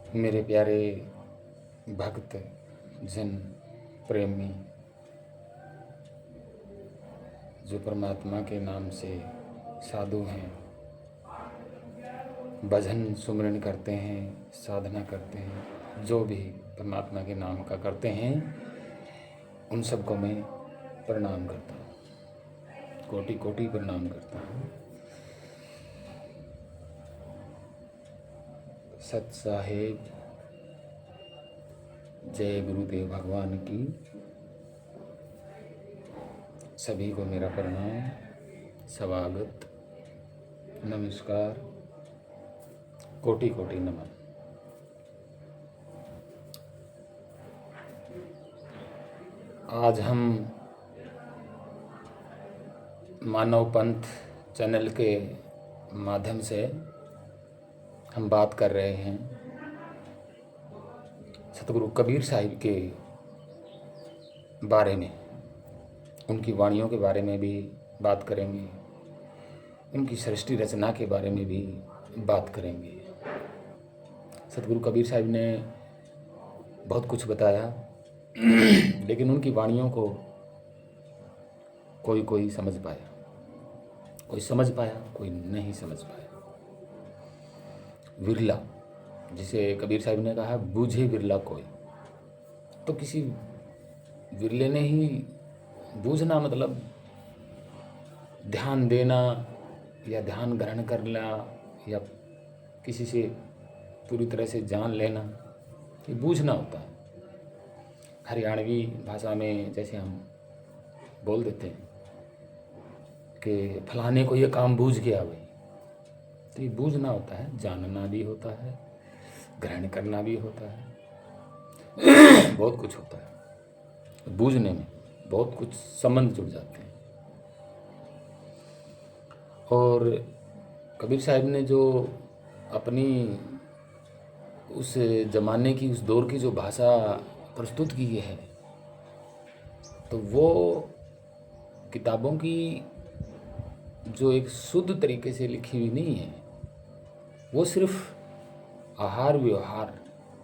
मेरे प्यारे भक्त जन प्रेमी जो परमात्मा के नाम से साधु हैं, भजन सुमरन करते हैं, साधना करते हैं, जो भी परमात्मा के नाम का करते हैं, उन सबको मैं प्रणाम करता हूँ, कोटि कोटि प्रणाम करता हूँ। सत साहेब, जय गुरुदेव भगवान की। सभी को मेरा प्रणाम, स्वागत, नमस्कार, कोटि कोटि नमन। आज हम मानव पंथ चैनल के माध्यम से हम बात कर रहे हैं सतगुरु कबीर साहिब के बारे में, उनकी वाणियों के बारे में भी बात करेंगे, उनकी सृष्टि रचना के बारे में भी बात करेंगे। सतगुरु कबीर साहिब ने बहुत कुछ बताया लेकिन उनकी वाणियों को कोई समझ पाया, कोई समझ पाया, कोई नहीं समझ पाया। विरला, जिसे कबीर साहिब ने कहा बूझे विरला कोई, तो किसी विरले ने ही बूझना मतलब ध्यान देना या ध्यान ग्रहण करना या किसी से पूरी तरह से जान लेना, ये बूझना होता है। हरियाणवी भाषा में जैसे हम बोल देते हैं कि फलाने को ये काम बूझ गया भाई, तो ये बूझना होता है, जानना भी होता है, ग्रहण करना भी होता है बहुत कुछ होता है। बूझने में बहुत कुछ संबंध जुड़ जाते हैं। और कबीर साहब ने जो अपनी उस ज़माने की, उस दौर की जो भाषा प्रस्तुत की है, तो वो किताबों की जो एक शुद्ध तरीके से लिखी हुई नहीं है, वो सिर्फ आहार व्यवहार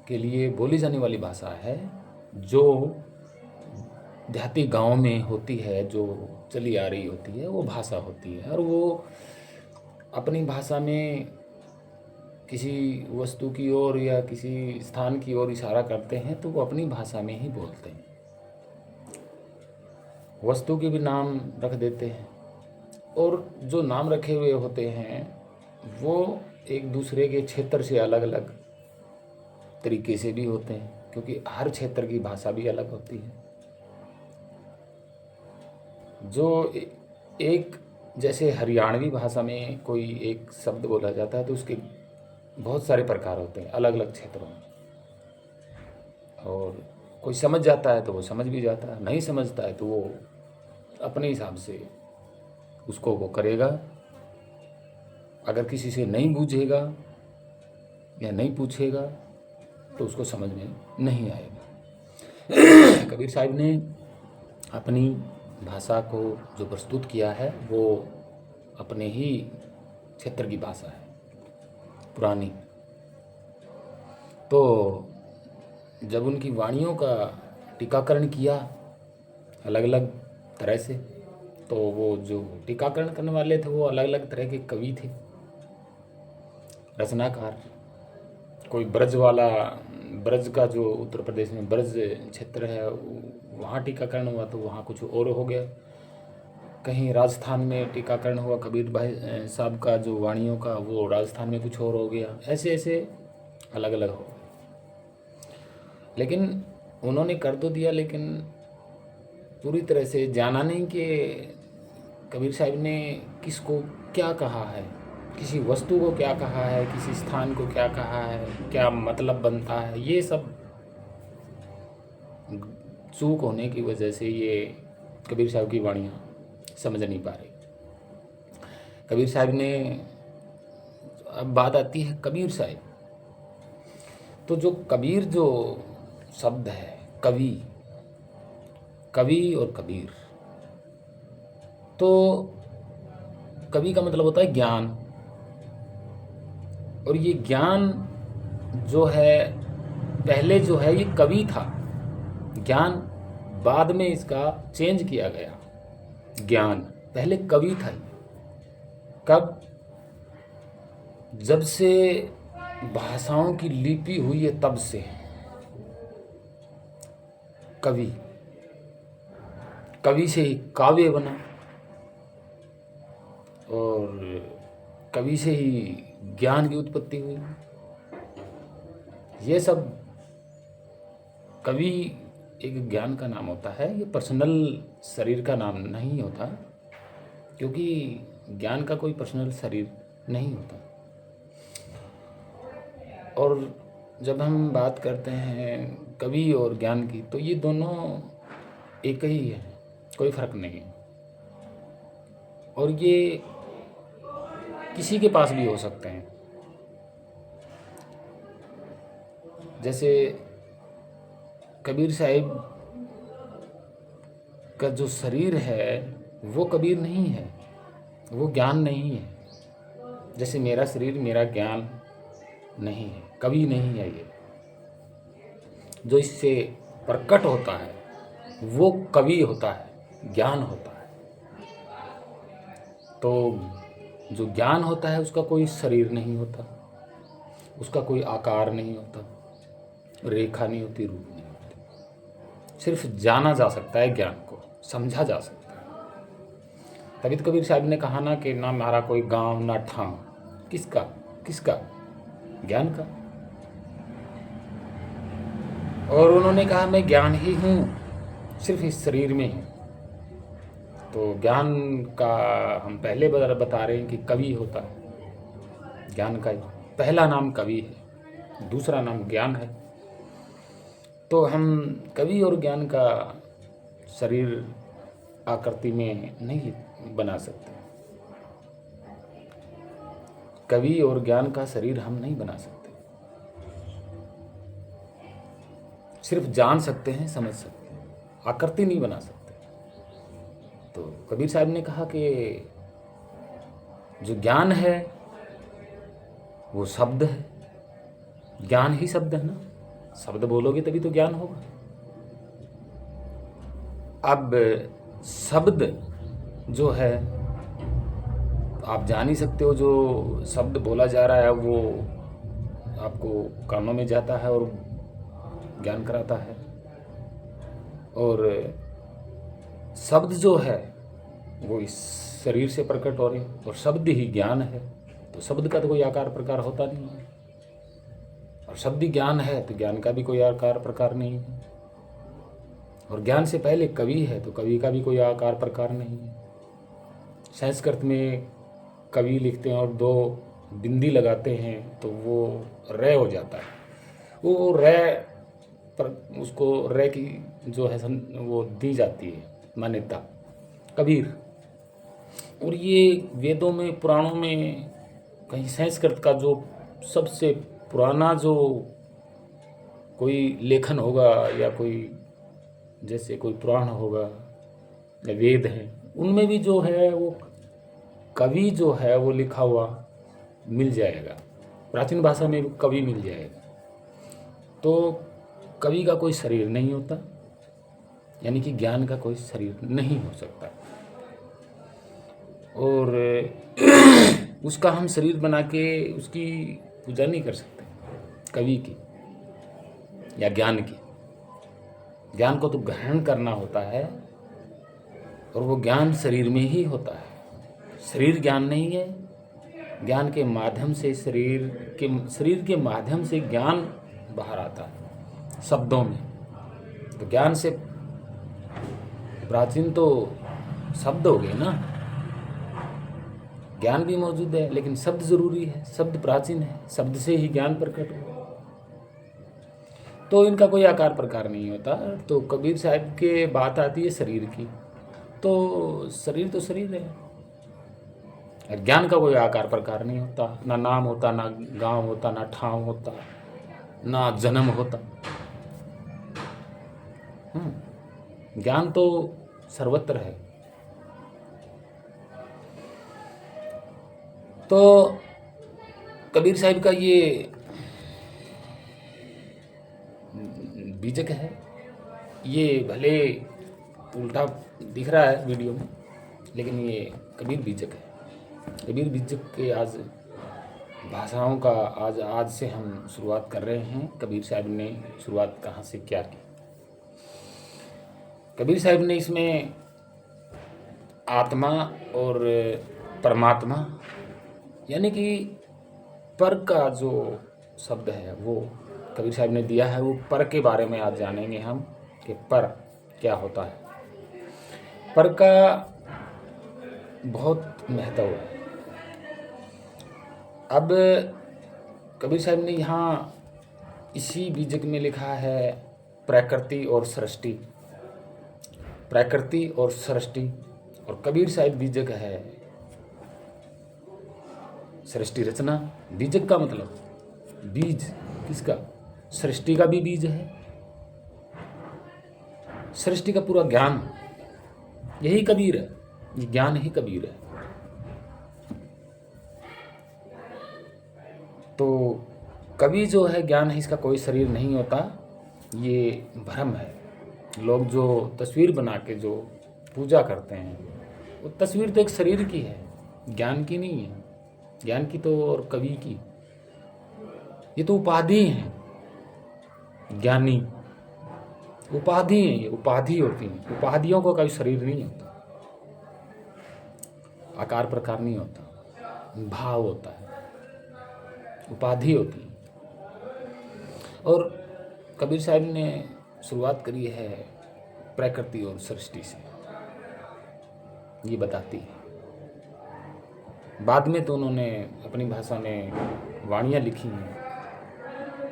के लिए बोली जाने वाली भाषा है, जो देहाती गांव में होती है, जो चली आ रही होती है, वो भाषा होती है। और वो अपनी भाषा में किसी वस्तु की ओर या किसी स्थान की ओर इशारा करते हैं तो वो अपनी भाषा में ही बोलते हैं। वस्तु के भी नाम रख देते हैं, और जो नाम रखे हुए होते हैं वो एक दूसरे के क्षेत्र से अलग अलग तरीके से भी होते हैं, क्योंकि हर क्षेत्र की भाषा भी अलग होती है। जो एक जैसे हरियाणवी भाषा में कोई एक शब्द बोला जाता है तो उसके बहुत सारे प्रकार होते हैं अलग अलग क्षेत्रों में, और कोई समझ जाता है तो वो समझ भी जाता है, नहीं समझता है तो वो अपने हिसाब से उसको वो करेगा। अगर किसी से नहीं बूझेगा या नहीं पूछेगा तो उसको समझ में नहीं आएगा। कबीर साहिब ने अपनी भाषा को जो प्रस्तुत किया है वो अपने ही क्षेत्र की भाषा है, पुरानी। तो जब उनकी वाणियों का टीकाकरण किया अलग अलग तरह से, तो वो जो टीकाकरण करने वाले थे वो अलग अलग तरह के कवि थे, रचनाकार। कोई ब्रज वाला, ब्रज का जो उत्तर प्रदेश में ब्रज क्षेत्र है वहाँ टीकाकरण हुआ तो वहाँ कुछ और हो गया। कहीं राजस्थान में टीकाकरण हुआ कबीर भाई साहब का जो वाणियों का, वो राजस्थान में कुछ और हो गया। ऐसे ऐसे अलग अलग हो, लेकिन उन्होंने कर तो दिया, लेकिन पूरी तरह से जाना नहीं कि कबीर साहब ने किसको क्या कहा है, किसी वस्तु को क्या कहा है, किसी स्थान को क्या कहा है, क्या मतलब बनता है। ये सब चूक होने की वजह से ये कबीर साहब की वाणियाँ समझ नहीं पा रही। कबीर साहब ने, अब बात आती है कबीर साहब, तो जो कबीर जो शब्द है, कवि, कवि और कबीर, तो कवि का मतलब होता है ज्ञान, और ये ज्ञान जो है पहले जो है ये कवि था, ज्ञान बाद में इसका चेंज किया गया। ज्ञान पहले कवि था ये। कब? जब से भाषाओं की लिपि हुई है तब से कवि, कवि से ही काव्य बना और कवि से ही ज्ञान की उत्पत्ति हुई। ये सब कवि एक ज्ञान का नाम होता है, ये पर्सनल शरीर का नाम नहीं होता, क्योंकि ज्ञान का कोई पर्सनल शरीर नहीं होता। और जब हम बात करते हैं कवि और ज्ञान की, तो ये दोनों एक ही है, कोई फर्क नहीं है। और ये किसी के पास भी हो सकते हैं। जैसे कबीर साहिब का जो शरीर है वो कबीर नहीं है, वो ज्ञान नहीं है। जैसे मेरा शरीर मेरा ज्ञान नहीं है, कवि नहीं है। ये जो इससे प्रकट होता है वो कवि होता है, ज्ञान होता है। तो जो ज्ञान होता है उसका कोई शरीर नहीं होता, उसका कोई आकार नहीं होता, रेखा नहीं होती, रूप नहीं होती। सिर्फ जाना जा सकता है, ज्ञान को समझा जा सकता है। तभी तो कबीर साहब ने कहा ना कि ना हमारा कोई गांव ना ठाव। किसका? किसका? ज्ञान का। और उन्होंने कहा मैं ज्ञान ही हूँ, सिर्फ इस शरीर में हूँ। तो ज्ञान का हम पहले बता रहे हैं कि कवि होता है। ज्ञान का पहला नाम कवि है, दूसरा नाम ज्ञान है। तो हम कवि और ज्ञान का शरीर आकृति में नहीं बना सकते। कवि और ज्ञान का शरीर हम नहीं बना सकते, सिर्फ जान सकते हैं, समझ सकते हैं, आकृति नहीं बना सकते। तो कबीर साहब ने कहा कि जो ज्ञान है वो शब्द है। ज्ञान ही शब्द है ना, शब्द बोलोगे तभी तो ज्ञान होगा। अब शब्द जो है आप जान ही सकते हो, जो शब्द बोला जा रहा है वो आपको कानों में जाता है और ज्ञान कराता है। और शब्द जो है वो इस शरीर से प्रकट हो रहे हैं, और शब्द ही ज्ञान है। तो शब्द का तो कोई आकार प्रकार होता नहीं है, और शब्द ही ज्ञान है तो ज्ञान का भी कोई आकार प्रकार नहीं है। और ज्ञान से पहले कवि है तो कवि का भी कोई आकार प्रकार नहीं है। संस्कृत में कवि लिखते हैं और दो बिंदी लगाते हैं तो वो रे हो जाता है। वो रे पर उसको रे की जो है वो दी जाती है मान्यता, कबीर। और ये वेदों में, पुराणों में कहीं संस्कृत का जो सबसे पुराना जो कोई लेखन होगा या कोई जैसे कोई पुराण होगा या वेद है, उनमें भी जो है वो कवि जो है वो लिखा हुआ मिल जाएगा। प्राचीन भाषा में कवि मिल जाएगा। तो कवि का कोई शरीर नहीं होता, यानी कि ज्ञान का कोई शरीर नहीं हो सकता। और उसका हम शरीर बना के उसकी पूजा नहीं कर सकते, कवि की या ज्ञान की। ज्ञान को तो ग्रहण करना होता है, और वो ज्ञान शरीर में ही होता है। शरीर ज्ञान नहीं है। ज्ञान के माध्यम से शरीर के माध्यम से ज्ञान बाहर आता है शब्दों में। तो ज्ञान से प्राचीन तो शब्द हो गए ना। ज्ञान भी मौजूद है लेकिन शब्द जरूरी है, शब्द प्राचीन है, शब्द से ही ज्ञान प्रकट हुआ। तो इनका कोई आकार प्रकार नहीं होता। तो कबीर साहब के बात आती है शरीर की, तो शरीर है। ज्ञान का कोई आकार प्रकार नहीं होता, ना नाम होता, ना गांव होता, ना ठाव होता, ना जन्म होता। ज्ञान तो सर्वत्र है। तो कबीर साहब का ये बीजक है। ये भले उल्टा दिख रहा है वीडियो में, लेकिन ये कबीर बीजक है। कबीर बीजक के आज भाषाओं का आज से हम शुरुआत कर रहे हैं। कबीर साहब ने शुरुआत कहाँ से क्या की? कबीर साहब ने इसमें आत्मा और परमात्मा यानी कि पर का जो शब्द है वो कबीर साहब ने दिया है। वो पर के बारे में आज जानेंगे हम कि पर क्या होता है। पर का बहुत महत्व है। अब कबीर साहब ने यहाँ इसी बीजक में लिखा है प्रकृति और सृष्टि। प्रकृति और सृष्टि, और कबीर साहब बीजक है सृष्टि रचना। बीजक का मतलब बीज किसका? सृष्टि का भी बीज है। सृष्टि का पूरा ज्ञान यही कबीर है, ये ज्ञान ही कबीर है। तो कवि जो है ज्ञान है, इसका कोई शरीर नहीं होता, ये भ्रम है। लोग जो तस्वीर बना के जो पूजा करते हैं, वो तस्वीर तो एक शरीर की है, ज्ञान की नहीं है। ज्ञान की तो और कवि की, ये तो उपाधि है। ज्ञानी उपाधि है, ये उपाधि होती है। उपाधियों को कभी शरीर नहीं होता, आकार प्रकार नहीं होता, भाव होता है, उपाधि होती है। और कबीर साहब ने शुरुआत करी है प्रकृति और सृष्टि से, ये बताती है। बाद में तो उन्होंने अपनी भाषा में वाणियाँ लिखी हैं।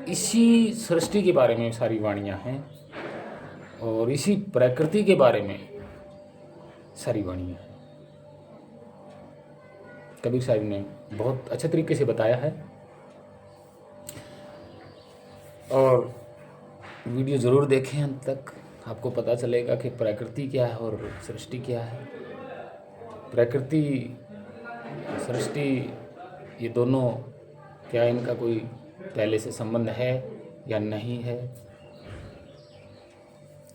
इसी सृष्टि के बारे में सारी वाणियाँ हैं और इसी प्रकृति के बारे में सारी वाणियाँ हैं। कबीर साहब ने बहुत अच्छे तरीके से बताया है, और वीडियो ज़रूर देखें अंत तक, आपको पता चलेगा कि प्रकृति क्या है और सृष्टि क्या है। प्रकृति सृष्टि ये दोनों क्या इनका कोई पहले से संबंध है या नहीं है?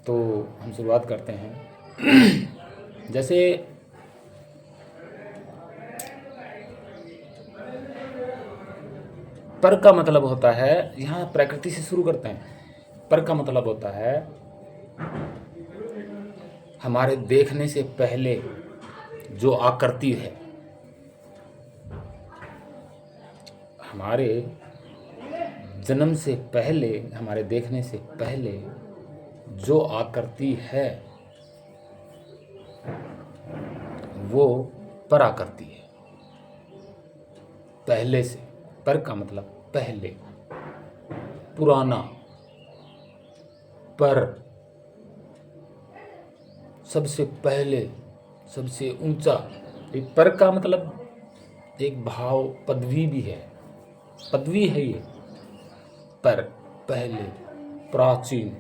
तो हम शुरुआत करते हैं। जैसे पर का मतलब होता है, यहाँ प्रकृति से शुरू करते हैं। पर का मतलब होता है हमारे देखने से पहले जो आकृति है, हमारे जन्म से पहले, हमारे देखने से पहले जो आकृति है वो पराकृति है। पहले से, पर का मतलब पहले, पुराना, पर सबसे पहले, सबसे ऊंचा। पर का मतलब एक भाव, पदवी भी है, पदवी है ये। पर, पहले, प्राचीन,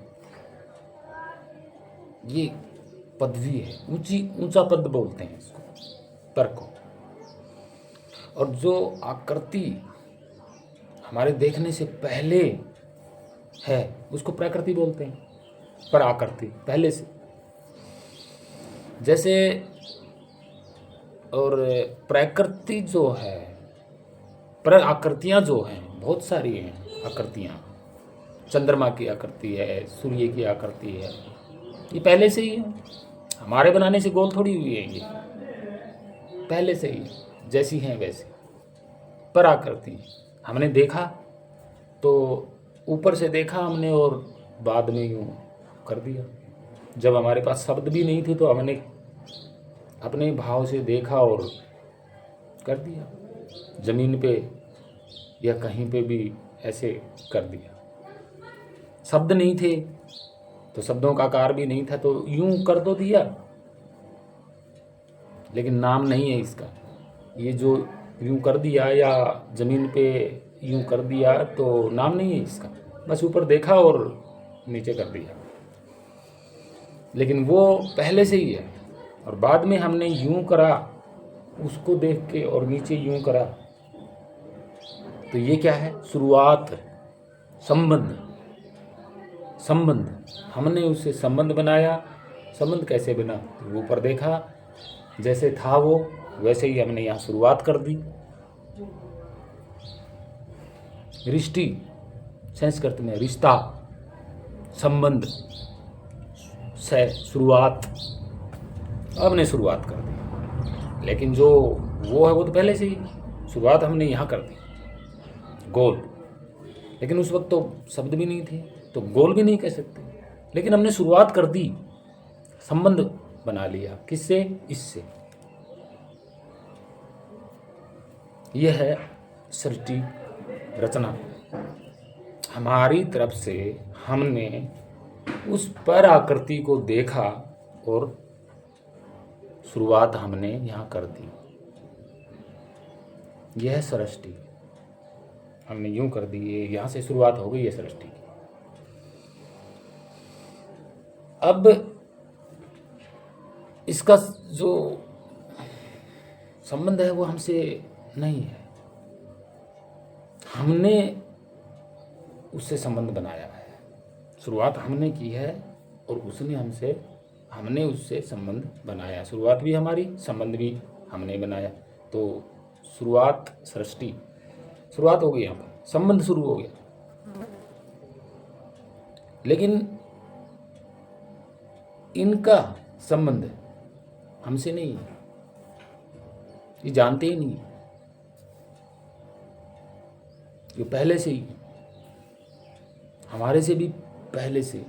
ये पदवी है, ऊंचा पद बोलते हैं इसको, पर को। और जो आकृति हमारे देखने से पहले है उसको प्रकृति बोलते हैं। पर आकृति पहले से, जैसे। और प्रकृति जो है, पर आकृतियाँ जो हैं बहुत सारी हैं आकृतियाँ। चंद्रमा की आकृति है, सूर्य की आकृति है, ये पहले से ही है। हमारे बनाने से गोल थोड़ी हुई है, ये पहले से ही जैसी हैं वैसी। पर आकृति हमने देखा तो ऊपर से देखा हमने और बाद में यूँ कर दिया। जब हमारे पास शब्द भी नहीं थे तो हमने अपने भाव से देखा और कर दिया। ज़मीन पे या कहीं पे भी ऐसे कर दिया। शब्द नहीं थे तो शब्दों का आकार भी नहीं था तो यूं कर तो दिया, लेकिन नाम नहीं है इसका। ये जो यूं कर दिया या ज़मीन पे यूं कर दिया तो नाम नहीं है इसका, बस ऊपर देखा और नीचे कर दिया। लेकिन वो पहले से ही है और बाद में हमने यूं करा उसको देख के और नीचे यूं करा, तो ये क्या है? शुरुआत, संबंध। संबंध, हमने उससे संबंध बनाया। संबंध कैसे बना? तो ऊपर देखा, जैसे था वो वैसे ही हमने यहाँ शुरुआत कर दी। रिश्ती, संस्कृत में रिश्ता, संबंध से शुरुआत, हमने शुरुआत कर दी। लेकिन जो वो है वो तो पहले से ही, शुरुआत हमने यहाँ कर दी, गोल। लेकिन उस वक्त तो शब्द भी नहीं थे, तो गोल भी नहीं कह सकते। लेकिन हमने शुरुआत कर दी, संबंध बना लिया। किससे? इससे। यह है सृष्टि रचना। हमारी तरफ से हमने उस पर आकृति को देखा और शुरुआत हमने यहाँ कर दी। यह सृष्टि हमने यूं कर दी, यहाँ से शुरुआत हो गई है सृष्टि की। अब इसका जो संबंध है वो हमसे नहीं है, हमने उससे संबंध बनाया है। शुरुआत हमने की है और हमने उससे संबंध बनाया। शुरुआत भी हमारी, संबंध भी हमने बनाया। तो शुरुआत सृष्टि, शुरुआत हो गई, यहाँ पर संबंध शुरू हो गया। लेकिन इनका संबंध हमसे नहीं है, ये जानते ही नहीं, ये पहले से ही, हमारे से भी पहले से।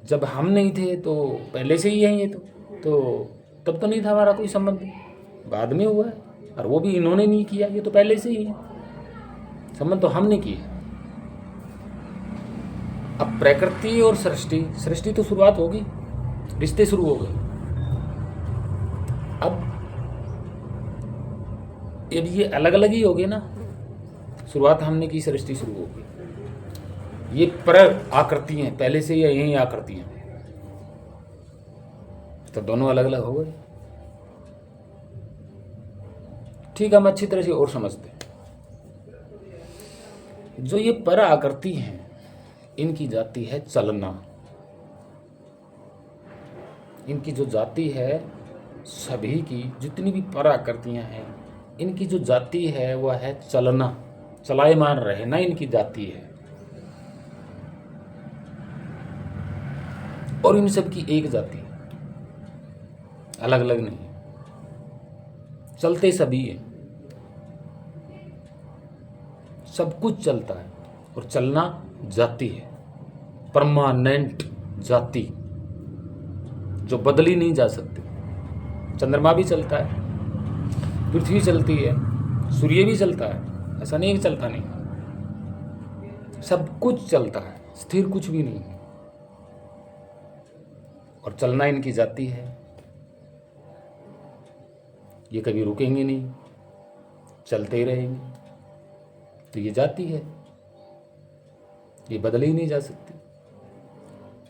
जब हम नहीं थे तो पहले से ही है ये तो तब तो नहीं था हमारा कोई संबंध, बाद में हुआ है। और वो भी इन्होंने नहीं किया, ये तो पहले से ही है। संबंध तो हमने किया। अब प्रकृति और सृष्टि तो शुरुआत होगी, रिश्ते शुरू हो गए। अब ये अलग अलग ही हो गए ना। शुरुआत हमने की, सृष्टि शुरू हो गई। ये पर आकृति हैं, पहले से ही यही आकृति हैं, तो दोनों अलग अलग हो गए। ठीक, हम अच्छी तरह से और समझते हैं। जो ये पर आकृति हैं, इनकी जाति है चलना। इनकी जो जाति है, सभी की जितनी भी पर आकृतियां हैं, इनकी जो जाति है वह है चलना, चलायमान रहना इनकी जाति है। और इन सब की एक जाति, अलग अलग नहीं, चलते सभी हैं, सब कुछ चलता है। और चलना जाति है, परमानेंट जाति, जो बदली नहीं जा सकती। चंद्रमा भी चलता है, पृथ्वी चलती है, सूर्य भी चलता है, ऐसा नहीं कि चलता नहीं, सब कुछ चलता है, स्थिर कुछ भी नहीं। और चलना इनकी जाति है, ये कभी रुकेंगे नहीं, चलते ही रहेंगे। तो ये जाति है, ये बदल ही नहीं जा सकती।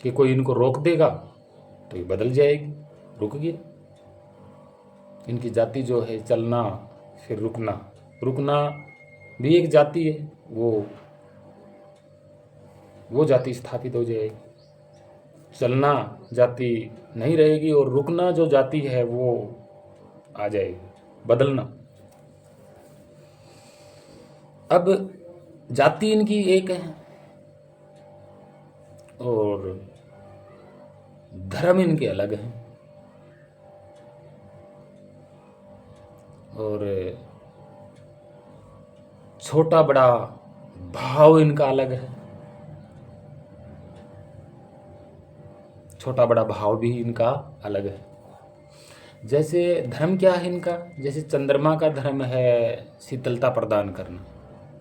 कि कोई इनको रोक देगा तो ये बदल जाएगी, रुक गया। इनकी जाति जो है चलना, फिर रुकना। रुकना भी एक जाति है, वो जाति स्थापित हो जाएगी। चलना जाति नहीं रहेगी और रुकना जो जाति है वो आ जाएगी, बदलना। अब जाति इनकी एक है और धर्म इनके अलग हैं, और छोटा बड़ा भाव इनका अलग है। छोटा बड़ा भाव भी इनका अलग है। जैसे धर्म क्या है इनका, जैसे चंद्रमा का धर्म है शीतलता प्रदान करना,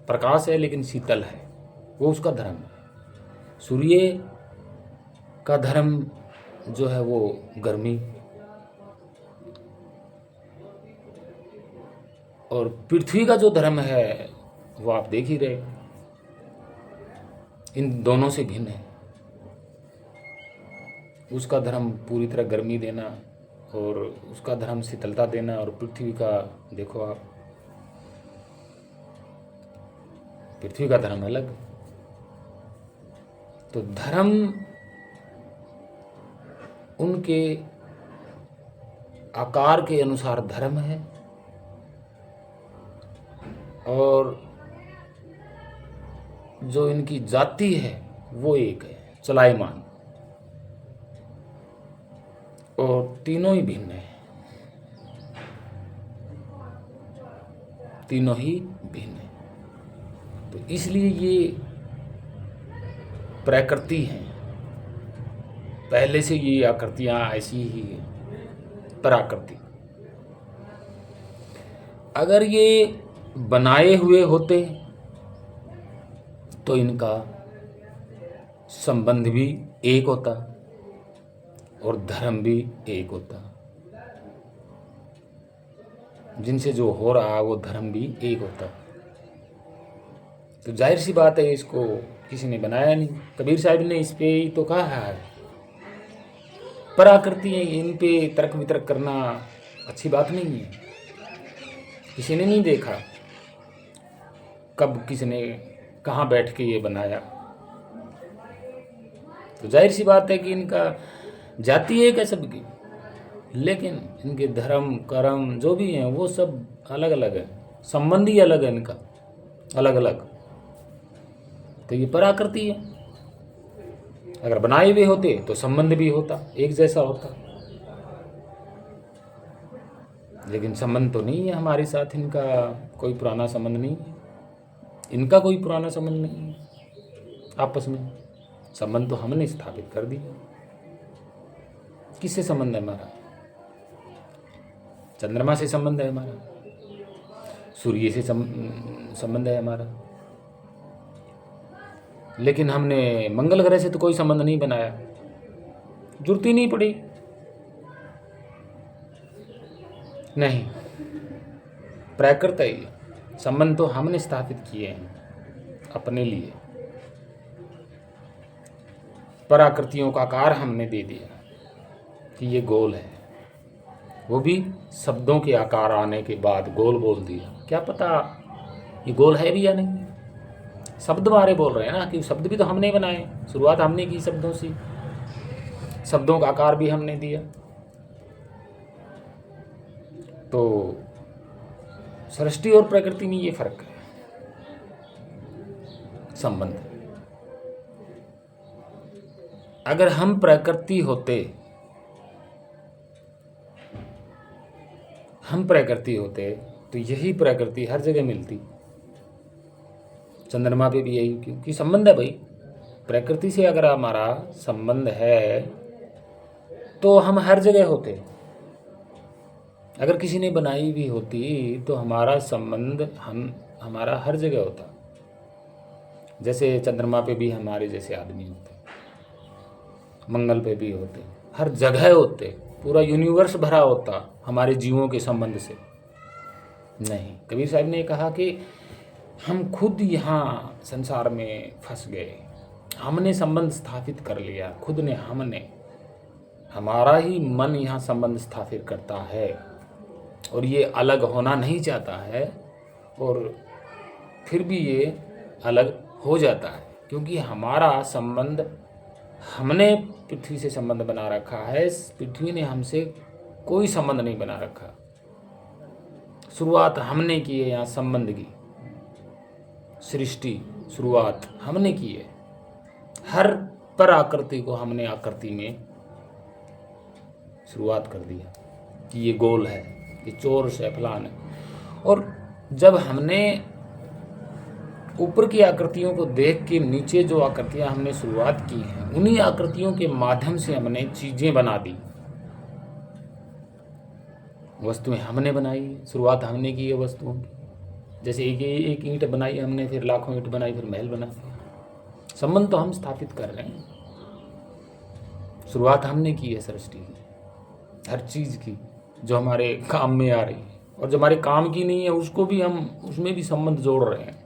प्रकाश है लेकिन शीतल है, वो उसका धर्म है। सूर्य का धर्म जो है वो गर्मी, और पृथ्वी का जो धर्म है वो आप देख ही रहे, इन दोनों से भिन्न है। उसका धर्म पूरी तरह गर्मी देना और उसका धर्म शीतलता देना, और पृथ्वी का देखो आप, पृथ्वी का धर्म अलग। तो धर्म उनके आकार के अनुसार धर्म है और जो इनकी जाति है वो एक है, चलायमान, और तीनों ही भिन्न है, तीनों ही भिन्न है। तो इसलिए ये प्रकृति हैं, पहले से ये आकृतियां ऐसी ही है, प्राकृति। अगर ये बनाए हुए होते तो इनका संबंध भी एक होता और धर्म भी एक होता, जिनसे जो हो रहा वो धर्म भी एक होता। तो जाहिर सी बात है इसको किसी ने बनाया नहीं। कबीर साहब ने इस पे ही तो कहा है, प्राकृति है, इन पे तर्क वितर्क करना अच्छी बात नहीं है। किसी ने नहीं देखा कब किसने कहाँ बैठ के ये बनाया। तो जाहिर सी बात है कि इनका जाति एक है सबकी, लेकिन इनके धर्म कर्म जो भी हैं वो सब अलग अलग है, संबंध ही अलग है इनका, अलग अलग। तो ये प्राकृति है। अगर बनाए हुए होते तो संबंध भी होता, एक जैसा होता, लेकिन संबंध तो नहीं है हमारे साथ। इनका कोई पुराना संबंध नहीं है, इनका कोई पुराना संबंध नहीं है। आपस में संबंध तो हमने स्थापित कर दिया। किससे संबंध है हमारा? चंद्रमा से संबंध है हमारा, सूर्य से संबंध है हमारा, लेकिन हमने मंगल ग्रह से तो कोई संबंध नहीं बनाया, जरूरत ही नहीं पड़ी। नहीं, प्रकृति है ये, संबंध तो हमने स्थापित किए हैं अपने लिए। प्राकृतियों का आकार हमने दे दिया कि ये गोल है, वो भी शब्दों के आकार आने के बाद गोल बोल दिया। क्या पता ये गोल है भी या नहीं, शब्द बारे बोल रहे हैं ना, कि शब्द भी तो हमने बनाए, शुरुआत हमने की शब्दों से, शब्दों का आकार भी हमने दिया। तो सृष्टि और प्रकृति में ये फर्क है, संबंध। अगर हम प्रकृति होते, हम प्रकृति होते तो यही प्रकृति हर जगह मिलती। चंद्रमा पे भी यही, क्योंकि संबंध है भाई प्रकृति से। अगर हमारा संबंध है तो हम हर जगह होते। अगर किसी ने बनाई भी होती तो हमारा संबंध हमारा हर जगह होता। जैसे चंद्रमा पे भी हमारे जैसे आदमी होते, मंगल पे भी होते, हर जगह होते, पूरा यूनिवर्स भरा होता हमारे जीवों के संबंध से। नहीं, कबीर साहब ने कहा कि हम खुद यहाँ संसार में फंस गए, हमने संबंध स्थापित कर लिया खुद ने, हमने, हमारा ही मन यहाँ संबंध स्थापित करता है और ये अलग होना नहीं चाहता है, और फिर भी ये अलग हो जाता है, क्योंकि हमारा संबंध, हमने पृथ्वी से संबंध बना रखा है, पृथ्वी ने हमसे कोई संबंध नहीं बना रखा। शुरुआत हमने की है यहाँ संबंध की, सृष्टि शुरुआत हमने की है। हर पर आकृति को हमने आकृति में शुरुआत कर दिया कि ये गोल है, ये चोर से फलान है। और जब हमने ऊपर की आकृतियों को देख के नीचे जो आकृतियां हमने शुरुआत की हैं, उन्हीं आकृतियों के माध्यम से हमने चीजें बना दी। वस्तुएं हमने बनाई, शुरुआत हमने की है वस्तुओं की। जैसे एक ईंट बनाई हमने, फिर लाखों ईंट बनाई, फिर महल बना दिया। संबंध तो हम स्थापित कर रहे हैं, शुरुआत हमने की है सृष्टि की, हर चीज की जो हमारे काम में आ रही है, और जो हमारे काम की नहीं है उसको भी हम उसमें भी संबंध जोड़ रहे हैं।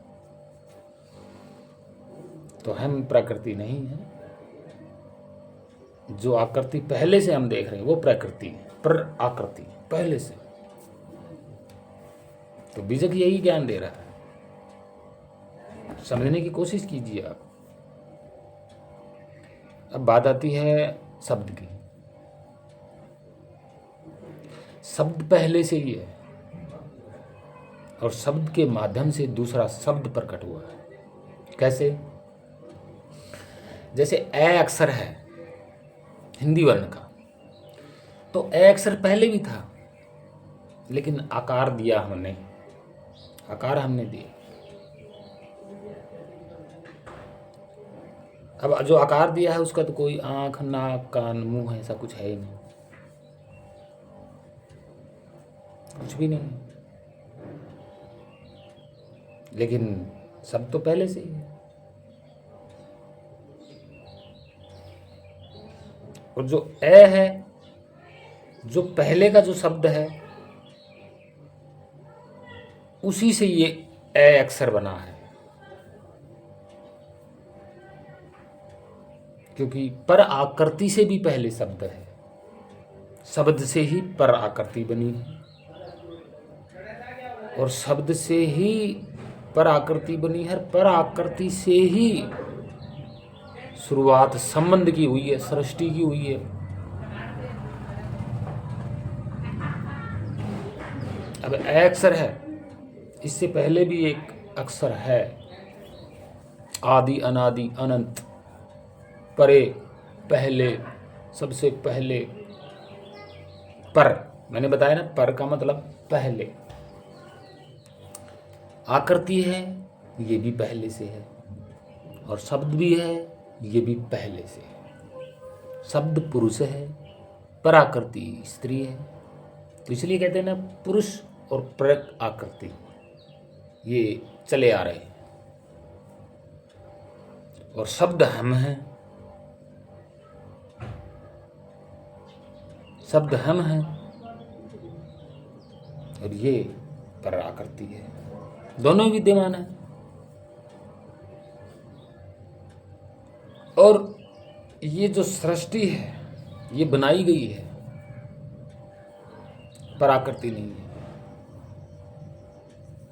तो हम प्रकृति नहीं है। जो आकृति पहले से हम देख रहे हैं वो प्रकृति है, पर आकृति पहले से। तो बीजक यही ज्ञान दे रहा है, समझने की कोशिश कीजिए आप। अब बात आती है शब्द की। शब्द पहले से ही है और शब्द के माध्यम से दूसरा शब्द प्रकट हुआ है। कैसे? जैसे ए अक्षर है हिंदी वर्ण का, तो ए अक्षर पहले भी था, लेकिन आकार दिया हमने, आकार हमने दिया। अब जो आकार दिया है उसका तो कोई आँख, नाक, कान, मुंह ऐसा कुछ है ही नहीं, कुछ भी नहीं है। लेकिन सब तो पहले से ही है। और जो ए है, जो पहले का जो शब्द है, उसी से ये ए अक्षर बना है। क्योंकि पर आकृति से भी पहले शब्द है, शब्द से ही पर आकृति बनी है, और शब्द से ही पर आकृति बनी है, पर आकृति से ही शुरुआत संबंध की हुई है, सृष्टि की हुई है। अब ए अक्षर है, इससे पहले भी एक अक्षर है, आदि अनादि अनंत, परे, पहले, सबसे पहले। पर, मैंने बताया ना, पर का मतलब पहले। आकृति है, ये भी पहले से है, और शब्द भी है, ये भी पहले से है। शब्द पुरुष है, पर आकृति स्त्री है, तो इसलिए कहते हैं ना पुरुष और पर आकृति ये चले आ रहे हैं। और शब्द हम हैं, शब्द हम हैं, और ये पर आकृति है, दोनों ही विद्यमान है। और ये जो सृष्टि है, ये बनाई गई है, पराकृति नहीं है।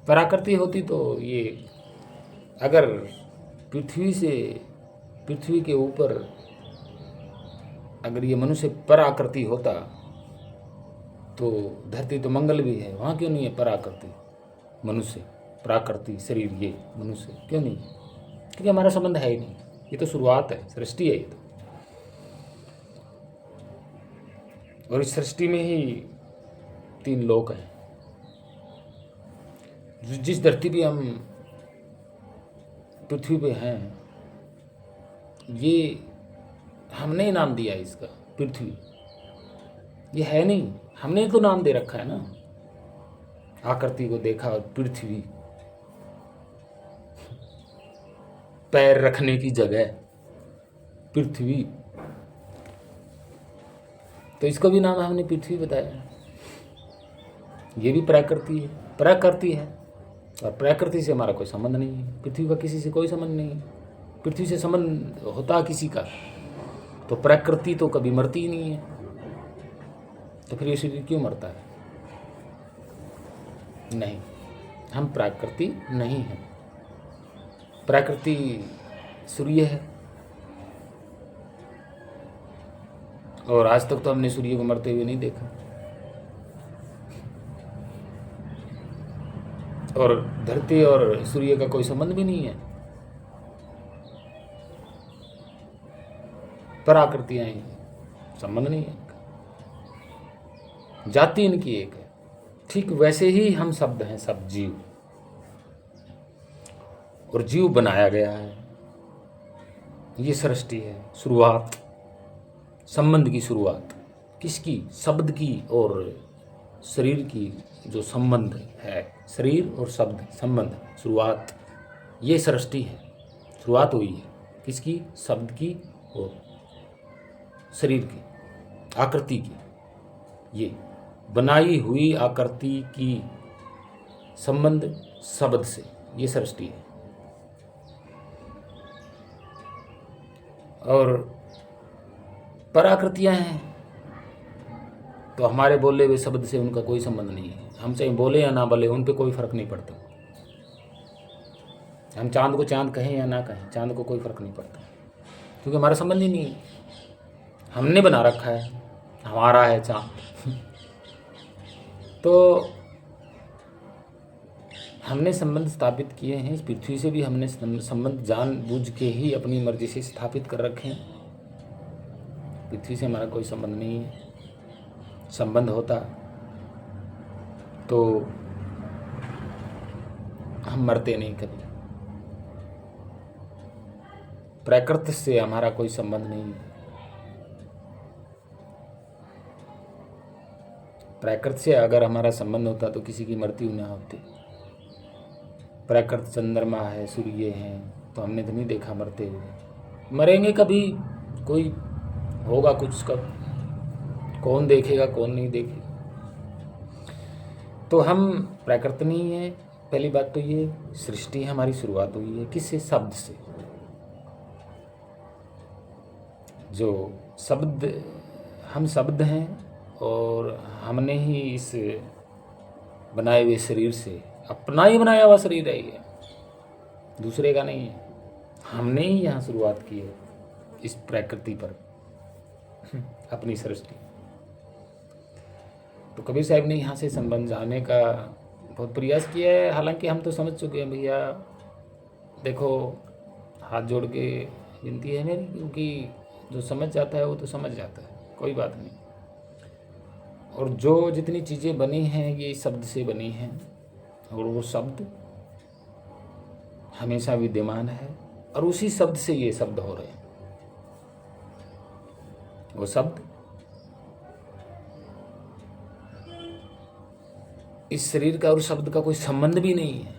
पराकृति होती तो ये, अगर पृथ्वी के ऊपर अगर ये मनुष्य पराकृति होता तो धरती तो मंगल भी है, वहाँ क्यों नहीं है पराकृति? मनुष्य प्राकृति शरीर, ये मनुष्य क्यों नहीं? क्योंकि हमारा संबंध है ही नहीं, ये तो शुरुआत है, सृष्टि है ये तो। और इस सृष्टि में ही 3 लोक हैं। जिस धरती पे हम पृथ्वी पे हैं, ये हमने ही नाम दिया है इसका, पृथ्वी। ये है नहीं, हमने तो नाम दे रखा है ना, आकृति को देखा पृथ्वी, पैर रखने की जगह पृथ्वी, तो इसको भी नाम हमने पृथ्वी बताया। ये भी प्रकृति है, प्रकृति है, और प्रकृति से हमारा कोई संबंध नहीं है। पृथ्वी का किसी से कोई संबंध नहीं है। पृथ्वी से संबंध होता किसी का तो प्रकृति तो कभी मरती ही नहीं है, तो फिर ये शरीर क्यों मरता है? नहीं, हम प्रकृति नहीं है। प्रकृति सूर्य है, और आज तक तो हमने सूर्य को मरते हुए नहीं देखा। और धरती और सूर्य का कोई संबंध भी नहीं है, पराकृतियां हैं, संबंध नहीं है, जाति इनकी एक है। ठीक वैसे ही हम शब्द हैं, सब जीव, और जीव बनाया गया है। ये सृष्टि है, शुरुआत, संबंध की शुरुआत किसकी? शब्द की और शरीर की जो संबंध है, शरीर और शब्द संबंध, शुरुआत, ये सृष्टि है। शुरुआत हुई है किसकी? शब्द की और शरीर की, आकृति की। ये बनाई हुई आकृति की संबंध शब्द से, ये सृष्टि है। और पराकृतियां हैं तो हमारे बोले हुए शब्द से उनका कोई संबंध नहीं है। हम चाहे बोले या ना बोले, उन पे कोई फर्क नहीं पड़ता। हम चांद को चांद कहें या ना कहें, चांद को कोई फर्क नहीं पड़ता। क्योंकि हमारा संबंध ही नहीं है। हमने बना रखा है, हमारा है चाँद। तो हमने संबंध स्थापित किए हैं, इस पृथ्वी से भी हमने संबंध जानबूझ के ही अपनी मर्जी से स्थापित कर रखे हैं। पृथ्वी से हमारा कोई संबंध नहीं है। संबंध होता तो हम मरते नहीं कभी। प्रकृति से हमारा कोई संबंध नहीं है। प्रकृति से अगर हमारा संबंध होता तो किसी की मृत्यु न होती। प्रकृति चंद्रमा है, सूर्य हैं, तो हमने तो नहीं देखा मरते हुए। मरेंगे कभी, कोई होगा कुछ, कब, कौन देखेगा कौन नहीं देखेगा। तो हम प्रकृति नहीं है। पहली बात तो ये सृष्टि हमारी शुरुआत हुई है किससे? शब्द से। जो शब्द, हम शब्द हैं और हमने ही इस बनाए हुए शरीर से, अपना ही बनाया हुआ शरीर है ये, दूसरे का नहीं है। हमने ही यहाँ शुरुआत की है इस प्रकृति पर अपनी सृष्टि। तो कबीर साहब ने यहाँ से संबंध जाने का बहुत प्रयास किया है। हालांकि हम तो समझ चुके हैं भैया, देखो हाथ जोड़ के विनती है मेरी, क्योंकि जो समझ जाता है वो तो समझ जाता है, कोई बात नहीं। और जो जितनी चीज़ें बनी हैं ये शब्द से बनी हैं, और वो शब्द हमेशा विद्यमान है, और उसी शब्द से ये शब्द हो रहे हैं। वो शब्द इस शरीर का और शब्द का कोई संबंध भी नहीं है,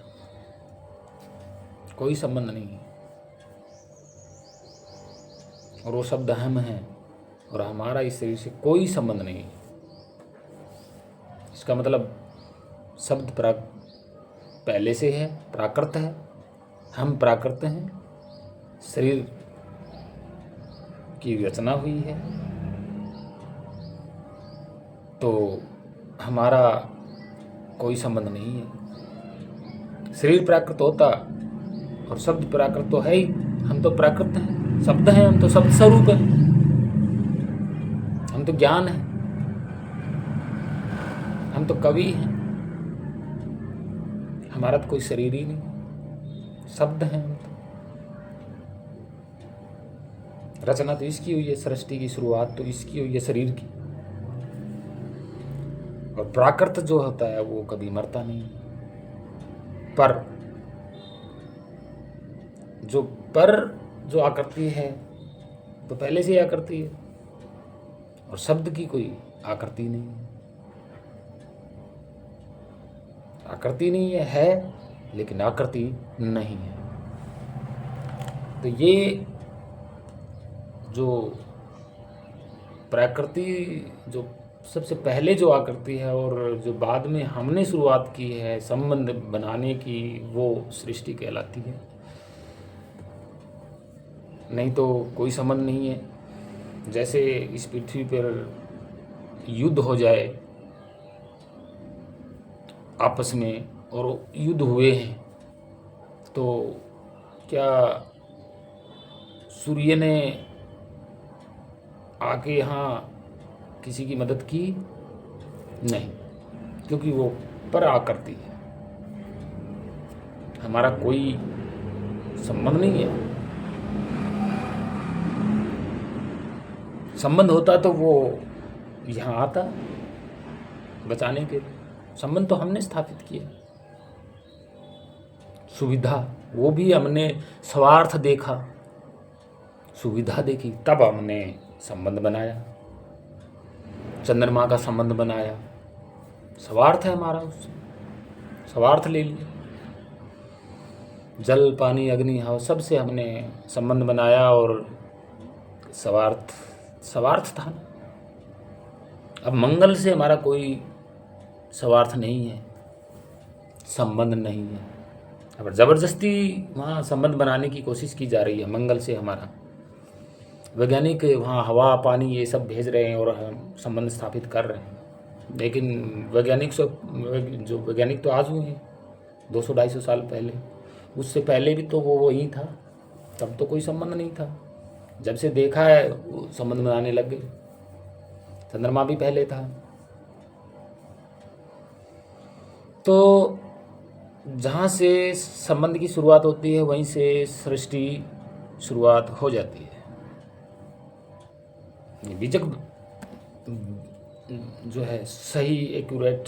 कोई संबंध नहीं है। और वो शब्द हम हैं, और हमारा इस शरीर से कोई संबंध नहीं है। इसका मतलब शब्द पहले से है, प्राकृत है, हम प्राकृत हैं, शरीर की रचना हुई है। तो हमारा कोई संबंध नहीं है। शरीर प्राकृत होता और शब्द प्राकृत तो है ही, हम तो प्राकृत हैं, शब्द हैं, हम तो शब्द स्वरूप हैं, हम तो ज्ञान हैं, हम तो कवि हैं। हमारा तो कोई शरीर ही नहीं, शब्द हैं हम तो। रचना तो इसकी हुई है, सृष्टि की शुरुआत तो इसकी हुई है शरीर की। और प्राकृत जो होता है वो कभी मरता नहीं। पर जो आकृति है तो पहले से ही आकृति है, और शब्द की कोई आकृति नहीं है। आकृति नहीं है लेकिन आकृति नहीं है। तो ये जो प्रकृति, जो सबसे पहले जो आकृति है और जो बाद में हमने शुरुआत की है संबंध बनाने की, वो सृष्टि कहलाती है। नहीं तो कोई संबंध नहीं है। जैसे इस पृथ्वी पर युद्ध हो जाए आपस में, और युद्ध हुए हैं, तो क्या सूर्य ने आके यहाँ किसी की मदद की? नहीं, क्योंकि वो पर आकृति है, हमारा कोई संबंध नहीं है। संबंध होता तो वो यहाँ आता बचाने के लिए। संबंध तो हमने स्थापित किया। सुविधा, वो भी हमने स्वार्थ देखा, सुविधा देखी, तब हमने संबंध बनाया, चंद्रमा का संबंध बनाया। स्वार्थ है हमारा, उससे स्वार्थ ले लिया। जल, पानी, अग्नि, हवा, सब से हमने संबंध बनाया, और स्वार्थ था। अब मंगल से हमारा कोई स्वार्थ नहीं है, संबंध नहीं है। अब ज़बरदस्ती वहाँ संबंध बनाने की कोशिश की जा रही है मंगल से हमारा। वैज्ञानिक वहाँ हवा, पानी ये सब भेज रहे हैं और हम संबंध स्थापित कर रहे हैं। लेकिन वैज्ञानिक तो आज हुए हैं 200-250 साल पहले। उससे पहले भी तो वो वही था, तब तो कोई संबंध नहीं था। जब से देखा है वो संबंध में आने लग गए। चंद्रमा भी पहले था। तो जहाँ से संबंध की शुरुआत होती है वहीं से सृष्टि शुरुआत हो जाती है। ये बीजक जो है सही एक्यूरेट,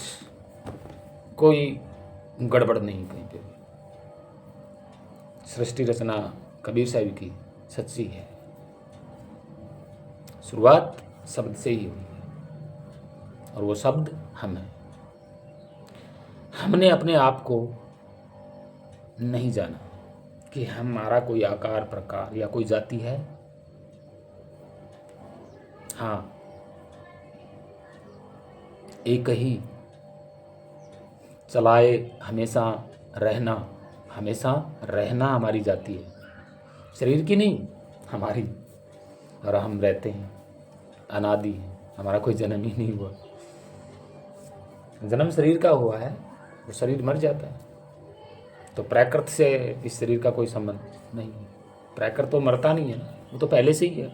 कोई गड़बड़ नहीं कहीं पे भी। सृष्टि रचना कबीर साहब की सच्ची है। शुरुआत शब्द से ही हुई है और वो शब्द हम हैं। हमने अपने आप को नहीं जाना कि हमारा कोई आकार प्रकार या कोई जाति है। हाँ, एक ही चलाए हमेशा रहना हमारी जाति है, शरीर की नहीं, हमारी। और हम रहते हैं, अनादि है, हमारा कोई जन्म ही नहीं हुआ। जन्म शरीर का हुआ है, वो शरीर मर जाता है। तो प्राकृत से इस शरीर का कोई संबंध नहीं है। प्राकृत तो मरता नहीं है ना, वो तो पहले से ही है।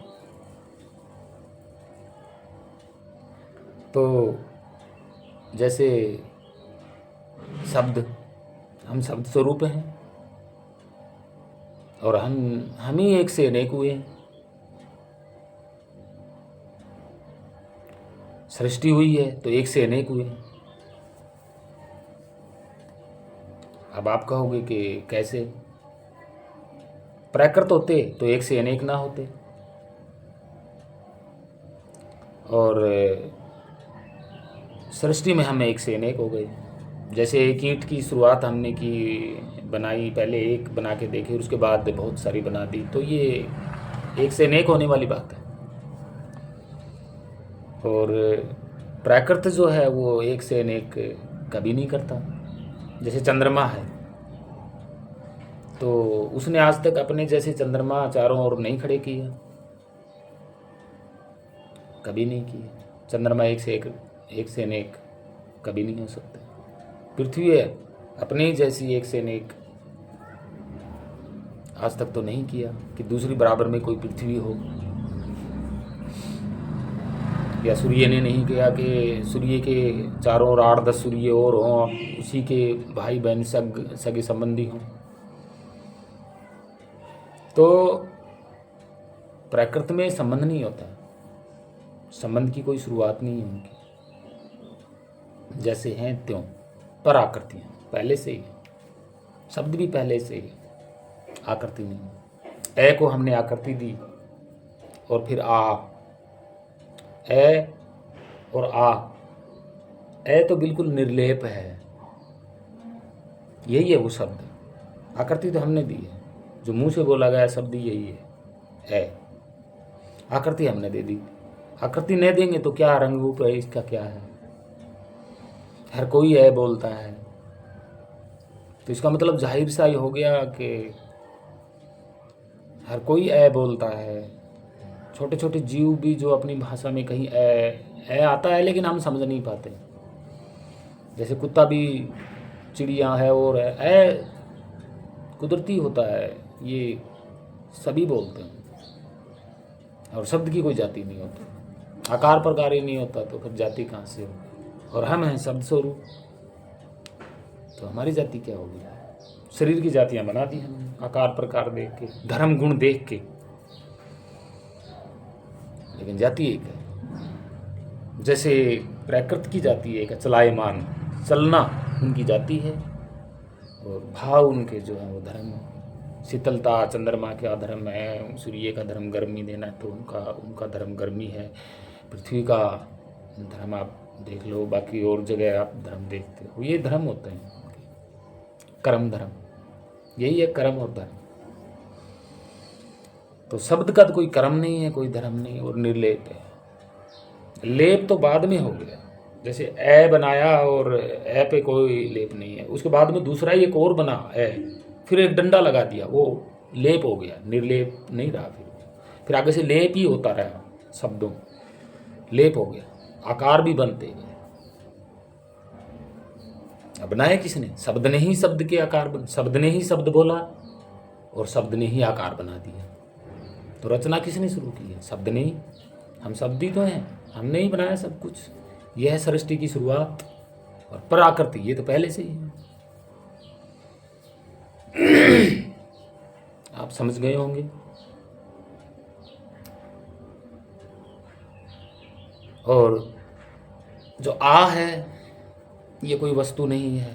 तो जैसे शब्द, हम शब्द स्वरूप हैं और हम ही एक से अनेक हुए हैं। सृष्टि हुई है तो एक से अनेक हुए। अब आप कहोगे कि कैसे? प्राकृत होते तो एक से अनेक ना होते, और सृष्टि में हम एक से अनेक हो गए। जैसे एक ईंट की शुरुआत हमने की, बनाई, पहले एक बना के देखी, उसके बाद बहुत सारी बना दी, तो ये एक से अनेक होने वाली बात है। और प्राकृत जो है वो एक से अनेक कभी नहीं करता। जैसे चंद्रमा है तो उसने आज तक अपने जैसे चंद्रमा चारों ओर नहीं खड़े किए, कभी नहीं किए। चंद्रमा एक से अनेक कभी नहीं हो सकते। पृथ्वी है अपने जैसी एक से अनेक आज तक तो नहीं किया कि दूसरी बराबर में कोई पृथ्वी हो। या सूर्य ने नहीं किया कि सूर्य के चारों ओर 8-10 सूर्य और हों, उसी के भाई बहन सगे संबंधी हों। तो प्रकृति में संबंध नहीं होता, संबंध की कोई शुरुआत नहीं है उनकी। जैसे हैं त्यों, पर आकृतियाँ पहले से ही, शब्द भी पहले से ही, आकृति नहीं। ए को हमने आकृति दी और फिर ए और ए तो बिल्कुल निर्लेप है, यही है वो शब्द। आकृति तो हमने दी है, जो मुंह से बोला गया शब्द यही है, ए। आकृति हमने दे दी। आकृति नहीं देंगे तो क्या रंग रूप है इसका, क्या है? हर कोई ए बोलता है, तो इसका मतलब जाहिर सा ही हो गया कि हर कोई ए बोलता है। छोटे छोटे जीव भी जो अपनी भाषा में कहीं ए आता है, लेकिन हम समझ नहीं पाते। जैसे कुत्ता भी, चिड़िया है, और ए कुदरती होता है, ये सभी बोलते हैं। और शब्द की कोई जाति नहीं होती, आकार प्रकार ही नहीं होता, तो फिर जाति कहाँ से हो? और हम हैं शब्द स्वरूप, तो हमारी जाति क्या होगी? शरीर की जातियाँ बना दी हमने आकार प्रकार देख के, धर्म गुण देख के, लेकिन जाति एक है। जैसे प्रकृति की जाति एक है, चलायमान, चलना उनकी जाति है, और भाव उनके जो है वो धर्म है। शीतलता चंद्रमा का धर्म है, सूर्य का धर्म गर्मी देना, तो उनका धर्म गर्मी है। पृथ्वी का धर्म आप देख लो, बाकी और जगह आप धर्म देखते हो, ये धर्म होते हैं कर्म धर्म, यही है कर्म और धर्म। तो शब्द का तो कोई कर्म नहीं है, कोई धर्म नहीं, और निर्लेप है। लेप तो बाद में हो गया, जैसे ए बनाया और ए पे कोई लेप नहीं है, उसके बाद में दूसरा ही एक और बना ए, फिर एक डंडा लगा दिया, वो लेप हो गया, निर्लेप नहीं रहा। फिर आगे से लेप ही होता रहा, शब्दों लेप हो गया, आकार भी बनते गए। अब बनाया किसने? शब्द ने ही शब्द के आकार शब्द ने ही शब्द बोला और शब्द ने ही आकार बना दिया। तो रचना किसने शुरू की है? शब्द ने ही। हम शब्द ही तो हैं, हमने ही बनाया सब कुछ। यह है सृष्टि की शुरुआत। और प्राकृति ये तो पहले से ही है। आप समझ गए होंगे। और जो आ है ये कोई वस्तु नहीं है,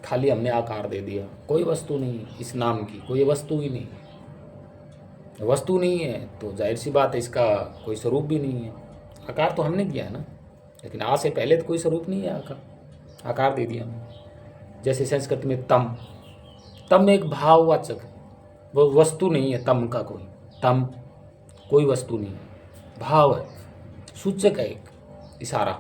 खाली हमने आकार दे दिया। कोई वस्तु नहीं है इस नाम की, कोई वस्तु ही नहीं है। वस्तु नहीं है तो जाहिर सी बात है इसका कोई स्वरूप भी नहीं है। आकार तो हमने दिया है ना, लेकिन आ से पहले तो कोई स्वरूप नहीं है। आकार दे दिया हमने। जैसे संस्कृत में तम, तम एक भाववाचक है, वो वस्तु नहीं है। तम का तम कोई वस्तु नहीं है, भाव है, सूचक है, एक इशारा।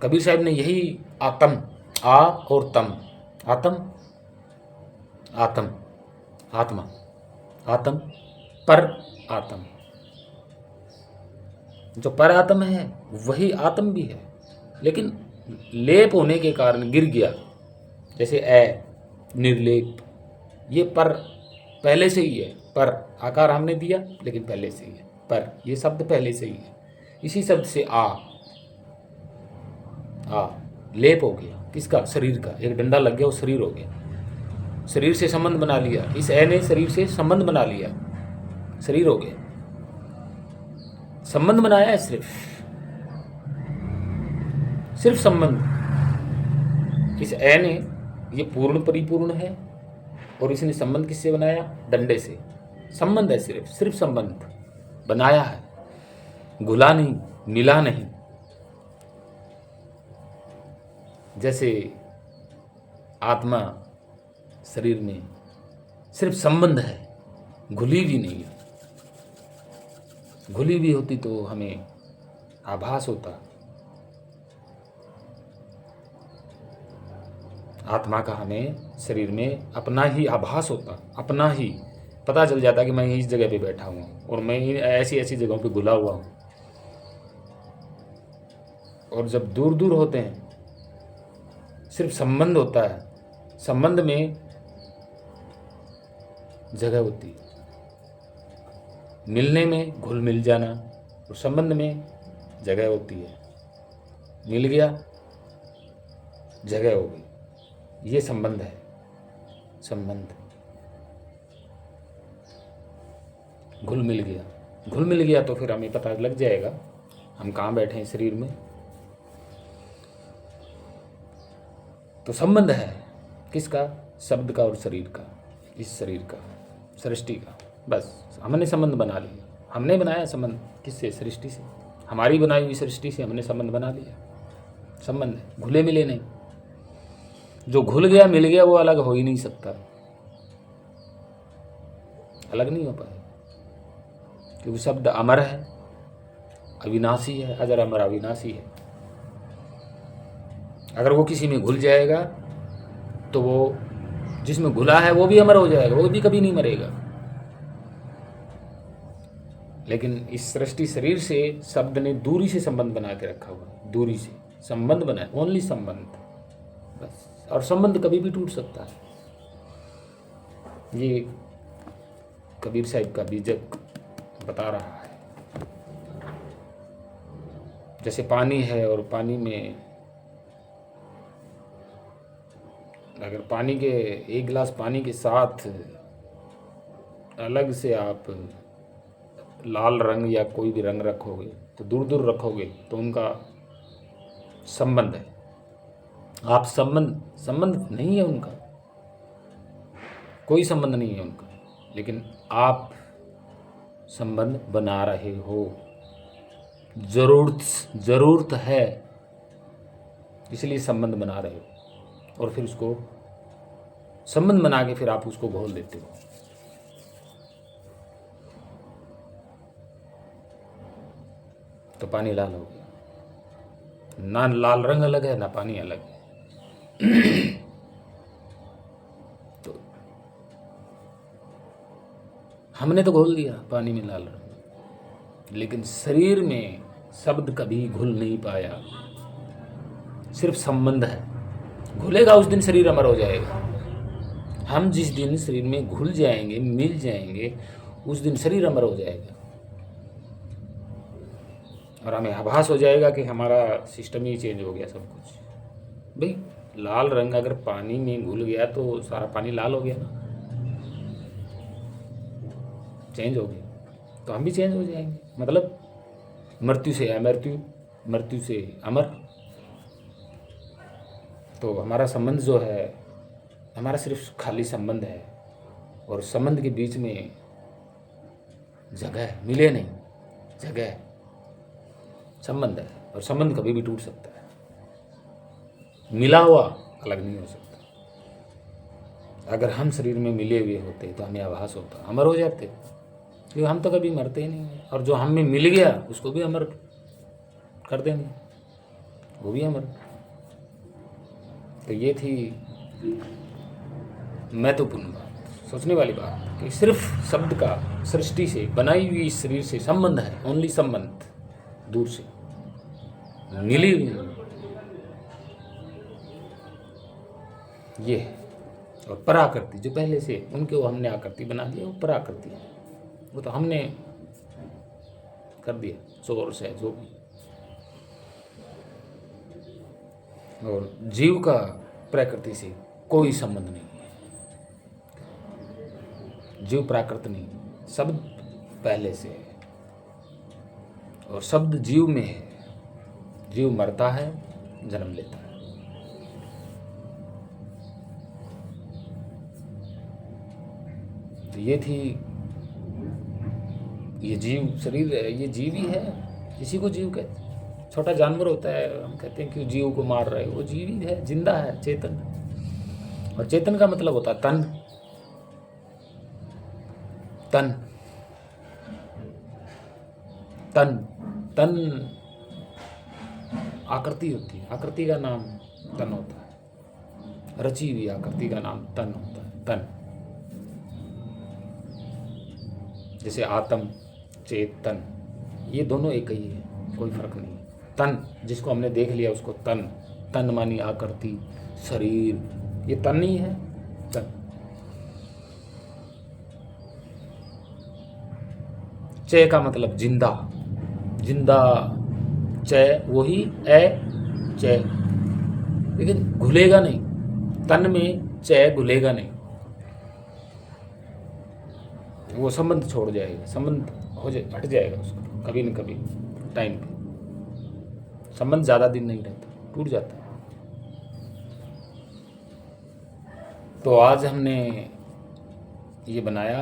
कबीर साहब ने यही आत्म, आ और तम, आत्म आत्म आत्मा, आत्म पर आत्म, जो पर आत्म है वही आत्म भी है, लेकिन लेप होने के कारण गिर गया। जैसे ए निर्लेप, ये पर पहले से ही है। पर आकार हमने दिया लेकिन पहले से ही है। पर ये शब्द पहले से ही है। इसी शब्द से आ लेप हो गया। किसका? शरीर का। एक डंडा लग गया, वो शरीर हो गया। शरीर से संबंध बना लिया। इस ए ने शरीर से संबंध बना लिया, शरीर हो गया। संबंध बनाया है, सिर्फ संबंध। इस ए ने, ये पूर्ण परिपूर्ण है, और इसने संबंध किससे बनाया? डंडे से। संबंध है, सिर्फ संबंध बनाया है, घुला नहीं, मिला नहीं। जैसे आत्मा शरीर में सिर्फ संबंध है, घुली भी नहीं है। घुली भी होती तो हमें आभास होता। आत्मा का हमें शरीर में अपना ही आभास होता, अपना ही पता चल जाता कि मैं इस जगह पे बैठा हूँ और मैं ऐसी ऐसी जगहों पे घुला हुआ हूँ। और जब दूर दूर होते हैं, सिर्फ संबंध होता है, संबंध में जगह होती है। मिलने में घुल मिल जाना, और संबंध में जगह होती है। मिल गया, जगह हो गई, ये संबंध है। संबंध घुल मिल गया, घुल मिल गया तो फिर हमें पता लग जाएगा हम कहाँ बैठे हैं शरीर में। तो संबंध है किसका? शब्द का और शरीर का, इस शरीर का, सृष्टि का। बस हमने संबंध बना लिया। हमने बनाया संबंध किससे? सृष्टि से। हमारी बनाई हुई सृष्टि से हमने संबंध बना लिया। संबंध है, घुले मिले नहीं। जो घुल गया मिल गया वो अलग हो ही नहीं सकता, अलग नहीं हो पाएगा। क्योंकि शब्द अमर है, अविनाशी है, अजर अमर अविनाशी है। अगर वो किसी में घुल जाएगा तो वो जिसमें घुला है वो भी अमर हो जाएगा, वो भी कभी नहीं मरेगा। लेकिन इस सृष्टि शरीर से शब्द ने दूरी से संबंध बना के रखा हुआ, दूरी से संबंध बनाया, ओनली संबंध बस। और संबंध कभी भी टूट सकता है। ये कबीर साहिब का बीजक बता रहा है। जैसे पानी है और पानी में अगर पानी के एक गिलास पानी के साथ अलग से आप लाल रंग या कोई भी रंग रखोगे तो दूर दूर रखोगे तो उनका संबंध है। आप संबंध नहीं है उनका, कोई संबंध नहीं है उनका, लेकिन आप संबंध बना रहे हो। जरूरत है इसलिए संबंध बना रहे हो, और फिर उसको संबंध बना के फिर आप उसको घोल देते हो। तो पानी लाल हो गया। ना लाल रंग अलग है, ना पानी अलग है। तो हमने तो घोल दिया पानी में लाल रंग, लेकिन शरीर में शब्द कभी घुल नहीं पाया। सिर्फ संबंध है। घुलेगा उस दिन शरीर अमर हो जाएगा। हम जिस दिन शरीर में घुल जाएंगे, मिल जाएंगे, उस दिन शरीर अमर हो जाएगा और हमें आभास हो जाएगा कि हमारा सिस्टम ही चेंज हो गया सब कुछ। भाई लाल रंग अगर पानी में घुल गया तो सारा पानी लाल हो गया ना, चेंज हो गया, तो हम भी चेंज हो जाएंगे। मतलब मृत्यु से अमृत्यु, मृत्यु से अमर। तो हमारा संबंध जो है, हमारा सिर्फ खाली संबंध है और संबंध के बीच में जगह है, मिले नहीं, जगह है, संबंध है और संबंध कभी भी टूट सकता है, मिला हुआ अलग नहीं हो सकता। अगर हम शरीर में मिले हुए होते तो हमें आभास होता, अमर हो जाते, क्योंकि हम तो कभी मरते ही नहीं हैं। और जो हम में मिल गया उसको भी अमर कर देंगे, वो भी अमर। तो ये थी महत्वपूर्ण बात, सोचने वाली बात कि सिर्फ शब्द का सृष्टि से बनाई हुई इस शरीर से संबंध है, ओनली संबंध, दूर से मिली हुई ये है। और पराकृति जो पहले से उनके वो हमने आकृति बना दिया, वो पराकृति है, वो तो हमने कर दिया जोर से जो भी। और जीव का प्रकृति से कोई संबंध नहीं है, जीव प्राकृत नहीं, शब्द पहले से है और शब्द जीव में है। जीव मरता है, जन्म लेता है। तो ये थी, ये जीव शरीर है, ये जीव ही है, इसी को जीव कहते हैं। छोटा जानवर होता है, हम कहते हैं क्यों जीव को मार रहे, वो जीव ही है, जिंदा है, चेतन। और चेतन का मतलब होता है तन, तन, तन, तन आकृति होती है, आकृति का नाम तन होता है, रची हुई आकृति का नाम तन होता है, तन। जैसे आत्म, चेतन, ये दोनों एक ही है, कोई फर्क नहीं है। तन जिसको हमने देख लिया उसको तन, तन मानी आकृति, शरीर, ये तन नहीं है, तन। चय का मतलब जिंदा, जिंदा, चय वही ए चय, लेकिन घुलेगा नहीं, तन में चय घुलेगा नहीं, वो संबंध छोड़ जाएगा, संबंध हो जाए, हट जाएगा उसका कभी न कभी टाइम पे। संबंध ज़्यादा दिन नहीं रहता, टूट जाता है। तो आज हमने ये बनाया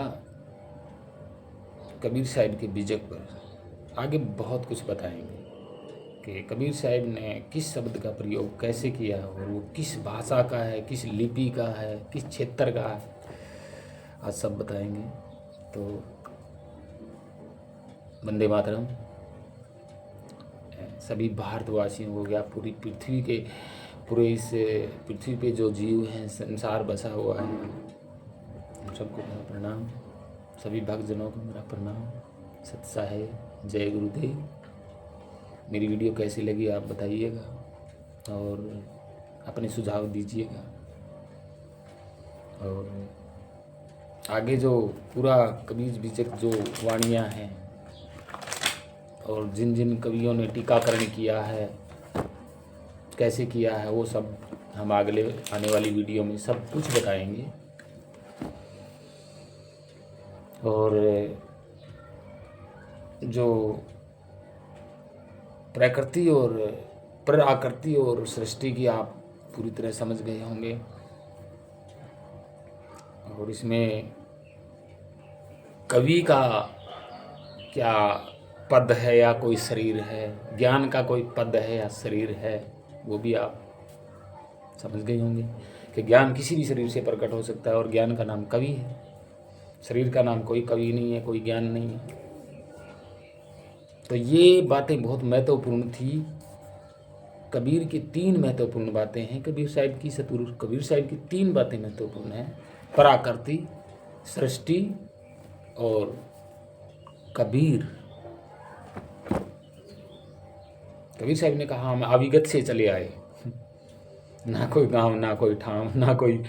कबीर साहिब के बीजक पर। आगे बहुत कुछ बताएंगे कि कबीर साहिब ने किस शब्द का प्रयोग कैसे किया और वो किस भाषा का है, किस लिपि का है, किस क्षेत्र का है, आज सब बताएंगे। तो वंदे मातरम सभी भारतवासियों को, या पूरी पृथ्वी के, पूरे इस पृथ्वी पे जो जीव हैं, संसार बसा हुआ है, उन सबको मेरा प्रणाम, सभी भक्तजनों को मेरा प्रणाम। सत साहेब, जय गुरुदेव। मेरी वीडियो कैसी लगी आप बताइएगा और अपने सुझाव दीजिएगा। और आगे जो पूरा कबीर बीजक जो वाणियाँ हैं और जिन जिन कवियों ने टीकाकरण किया है, कैसे किया है, वो सब हम अगले आने वाली वीडियो में सब कुछ बताएंगे। और जो प्रकृति और प्राकृति और सृष्टि की आप पूरी तरह समझ गए होंगे। और इसमें कवि का क्या पद है या कोई शरीर है, ज्ञान का कोई पद है या शरीर है, वो भी आप समझ गए होंगे कि ज्ञान किसी भी शरीर से प्रकट हो सकता है और ज्ञान का नाम कवि है। शरीर का नाम कोई कवि नहीं है, कोई ज्ञान नहीं है। तो ये बातें बहुत महत्वपूर्ण थी। कबीर की 3 महत्वपूर्ण बातें हैं कबीर साहिब की, सतगुरु कबीर साहिब की 3 बातें महत्वपूर्ण हैं, प्राकृति, सृष्टि और कबीर। कबीर साहिब ने कहा हम अविगत से चले आए, ना कोई गांव, ना कोई ठाम, ना कोई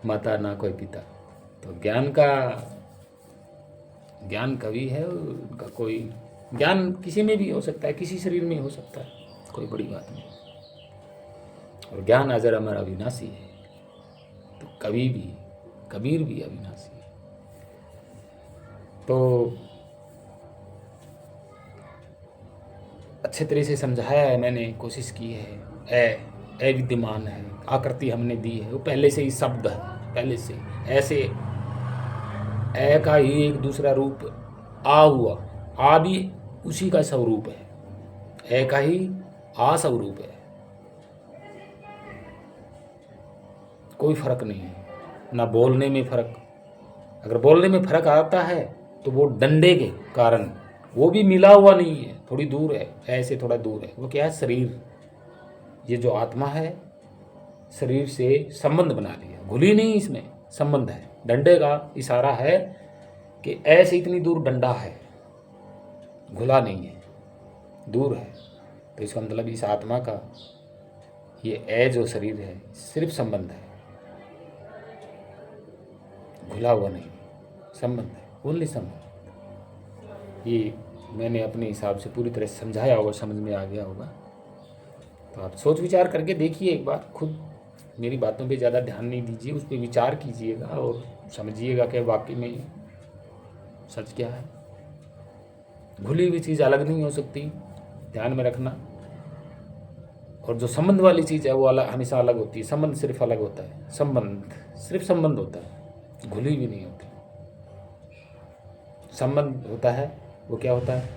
माता ना कोई पिता। तो ज्ञान कवि है, उनका कोई ज्ञान किसी में भी हो सकता है, किसी शरीर में हो सकता है, कोई बड़ी बात नहीं। और ज्ञान अजर अमर अविनाशी है, तो कबीर भी अविनाशी है। तो अच्छे तरह से समझाया है मैंने, कोशिश की है। ए विद्यमान है, आकृति हमने दी है, वो पहले से ही शब्द है, पहले से ऐसे ए का ही एक दूसरा रूप आ हुआ, आ भी उसी का स्वरूप है, ए का ही आ स्वरूप है, कोई फर्क नहीं है। ना बोलने में फर्क, अगर बोलने में फर्क आता है तो वो डंडे के कारण, वो भी मिला हुआ नहीं है, थोड़ी दूर है, ऐसे थोड़ा दूर है। वो क्या है? शरीर, ये जो आत्मा है शरीर से संबंध बना लिया, घुली नहीं, इसमें संबंध है। डंडे का इशारा है कि ऐसे इतनी दूर डंडा है, घुला नहीं है, दूर है। तो इसका मतलब इस आत्मा का ये ए जो शरीर है सिर्फ संबंध है, घुला हुआ नहीं, संबंध है, ओनली संबंध। ये मैंने अपने हिसाब से पूरी तरह से समझाया होगा, समझ में आ गया होगा। तो आप सोच विचार करके देखिए एक बार, खुद मेरी बातों पे ज़्यादा ध्यान नहीं दीजिए, उस पर विचार कीजिएगा और समझिएगा कि वाकई में सच क्या है। घुली हुई चीज़ अलग नहीं हो सकती, ध्यान में रखना। और जो संबंध वाली चीज़ है वो अलग, हमेशा अलग होती है। संबंध सिर्फ अलग होता है, संबंध सिर्फ संबंध होता है, घुली भी नहीं होती। संबंध होता है, वो क्या होता है?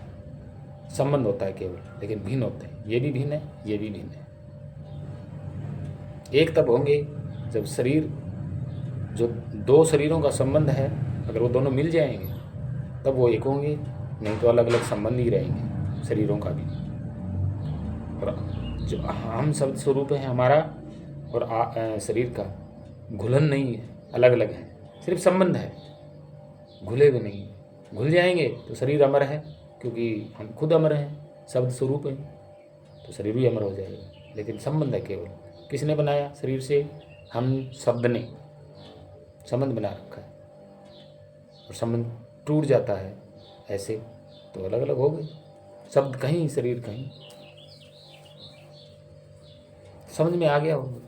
संबंध होता है केवल, लेकिन भिन्न होते हैं। ये भी भिन्न है, ये भी भिन्न है। एक तब होंगे जब शरीर, जो दो शरीरों का संबंध है, अगर वो दोनों मिल जाएंगे तब वो एक होंगे, नहीं तो अलग अलग संबंध ही रहेंगे शरीरों का भी। और जो हम शब्द स्वरूप है हमारा और शरीर का घुलन नहीं है, अलग अलग है, सिर्फ संबंध है, घुले भी नहीं। घुल जाएंगे तो शरीर अमर है, क्योंकि हम खुद अमर हैं, शब्द स्वरूप है, तो शरीर भी अमर हो जाएगा। लेकिन संबंध है केवल, किसने बनाया? शरीर से हम शब्द ने संबंध बना रखा है, और संबंध टूट जाता है ऐसे तो अलग अलग हो गए, शब्द कहीं, शरीर कहीं। समझ में आ गया होगा।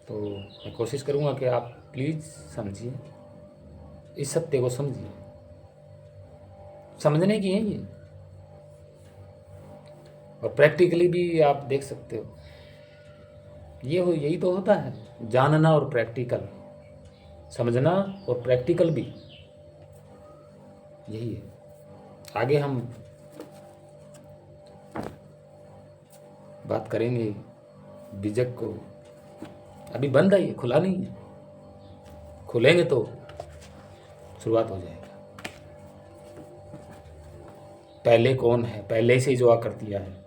तो मैं कोशिश करूँगा कि आप प्लीज़ समझिए, इस सत्य को समझिए, समझने की है ये। और प्रैक्टिकली भी आप देख सकते हो, यही तो होता है, जानना और प्रैक्टिकल, समझना और प्रैक्टिकल भी यही है। आगे हम बात करेंगे बीजक को, अभी बंद है ये, खुला नहीं है, खुलेंगे तो शुरुआत हो जाएगा। पहले कौन है? पहले से जो आकृतियाँ है,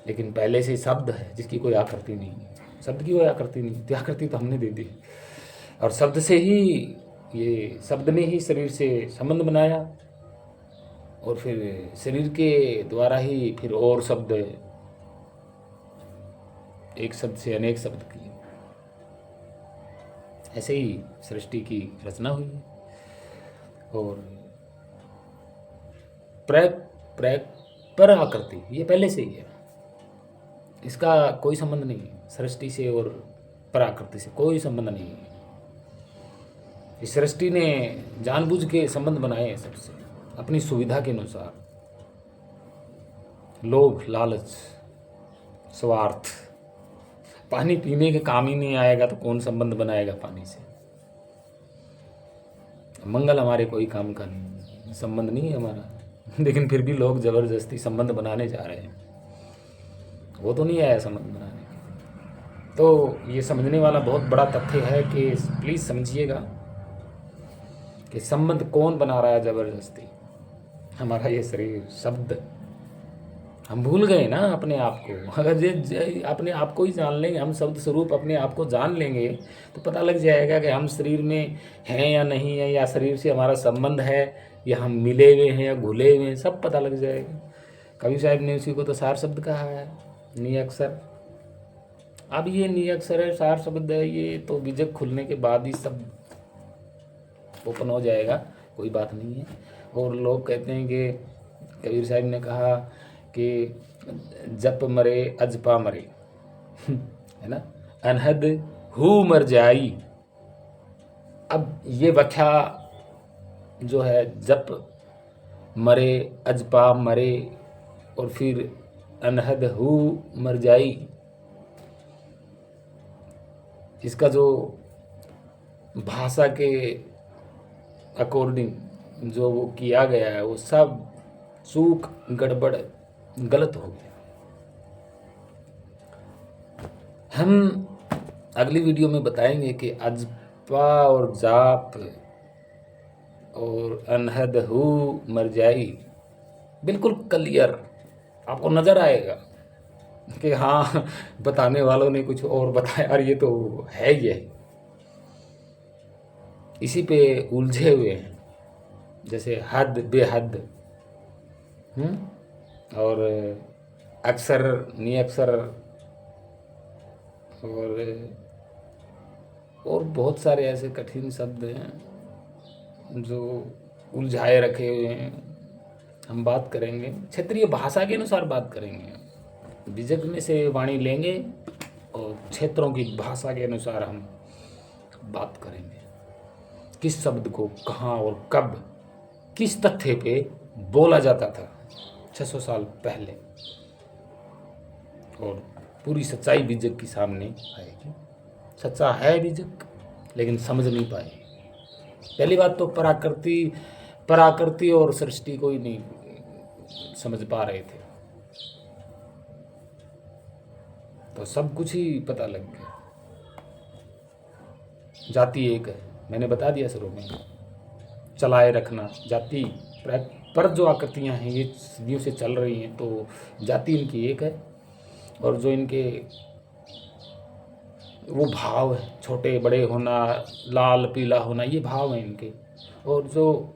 लेकिन पहले से शब्द है जिसकी कोई आकृति नहीं है। शब्द की कोई आकृति नहीं, तो आकृति तो हमने दे दी, और शब्द से ही, ये शब्द ने ही शरीर से संबंध बनाया, और फिर शरीर के द्वारा ही फिर और शब्द, एक शब्द से अनेक शब्द किए, ऐसे ही सृष्टि की रचना हुई है। और पर आकृति ये पहले से ही है, इसका कोई संबंध नहीं है सृष्टि से, और पराकृति से कोई संबंध नहीं है। इस सृष्टि ने जानबूझ के संबंध बनाए हैं सबसे, अपनी सुविधा के अनुसार। लोभ, लालच, स्वार्थ, पानी पीने के काम ही नहीं आएगा तो कौन संबंध बनाएगा पानी से? मंगल हमारे कोई काम का नहीं, संबंध नहीं है हमारा, लेकिन फिर भी लोग जबरदस्ती संबंध बनाने जा रहे हैं, वो तो नहीं आया संबंध बनाने के। तो ये समझने वाला बहुत बड़ा तथ्य है कि प्लीज़ समझिएगा कि संबंध कौन बना रहा है जबरदस्ती? हमारा ये शरीर, शब्द। हम भूल गए ना अपने आप को। अगर ये अपने आप को ही जान लेंगे, हम शब्द स्वरूप अपने आप को जान लेंगे, तो पता लग जाएगा कि हम शरीर में हैं या नहीं है, या शरीर से हमारा संबंध है, या हम मिले हुए हैं या घुले हुए हैं, सब पता लग जाएगा। कबीर साहब ने उसी को तो सार शब्द कहा है, नी अक्षर। अब ये निरक्षर है, सार शब्द है, ये तो बीजक खुलने के बाद ही सब ओपन हो जाएगा, कोई बात नहीं है। और लोग कहते हैं कि कबीर साहब ने कहा कि जप मरे अजपा मरे है ना, अनहद हु मर जाई। अब ये व्याख्या जो है, जप मरे अजपा मरे और फिर अनहद हु मर जाई, इसका जो भाषा के अकॉर्डिंग जो वो किया गया है, वो सब चूक गड़बड़ गलत हो गया। हम अगली वीडियो में बताएंगे कि अजपा और जाप और अनहद हु मर जाई बिल्कुल क्लियर आपको नज़र आएगा कि हाँ, बताने वालों ने कुछ और बताया और ये तो है ही है, इसी पे उलझे हुए हैं। जैसे हद बेहद, और अक्सर निअक्सर, और बहुत सारे ऐसे कठिन शब्द हैं जो उलझाए रखे हुए हैं। हम बात करेंगे क्षेत्रीय भाषा के अनुसार, बात करेंगे, बीजक में से वाणी लेंगे और क्षेत्रों की भाषा के अनुसार हम बात करेंगे, किस शब्द को कहाँ और कब किस तथ्य पे बोला जाता था 600 साल पहले, और पूरी सच्चाई बीजक के सामने आएगी। सच्चा है बीजक, लेकिन समझ नहीं पाए। पहली बात तो पराकृति और सृष्टि को ही नहीं समझ पा रहे थे, तो सब कुछ ही पता लग गया। जाति एक है, मैंने बता दिया शुरू में, चलाए रखना जाति, पर जो आकृतियां हैं ये सदियों से चल रही हैं, तो जाति इनकी एक है। और जो इनके वो भाव है, छोटे बड़े होना, लाल पीला होना, ये भाव हैं इनके। और जो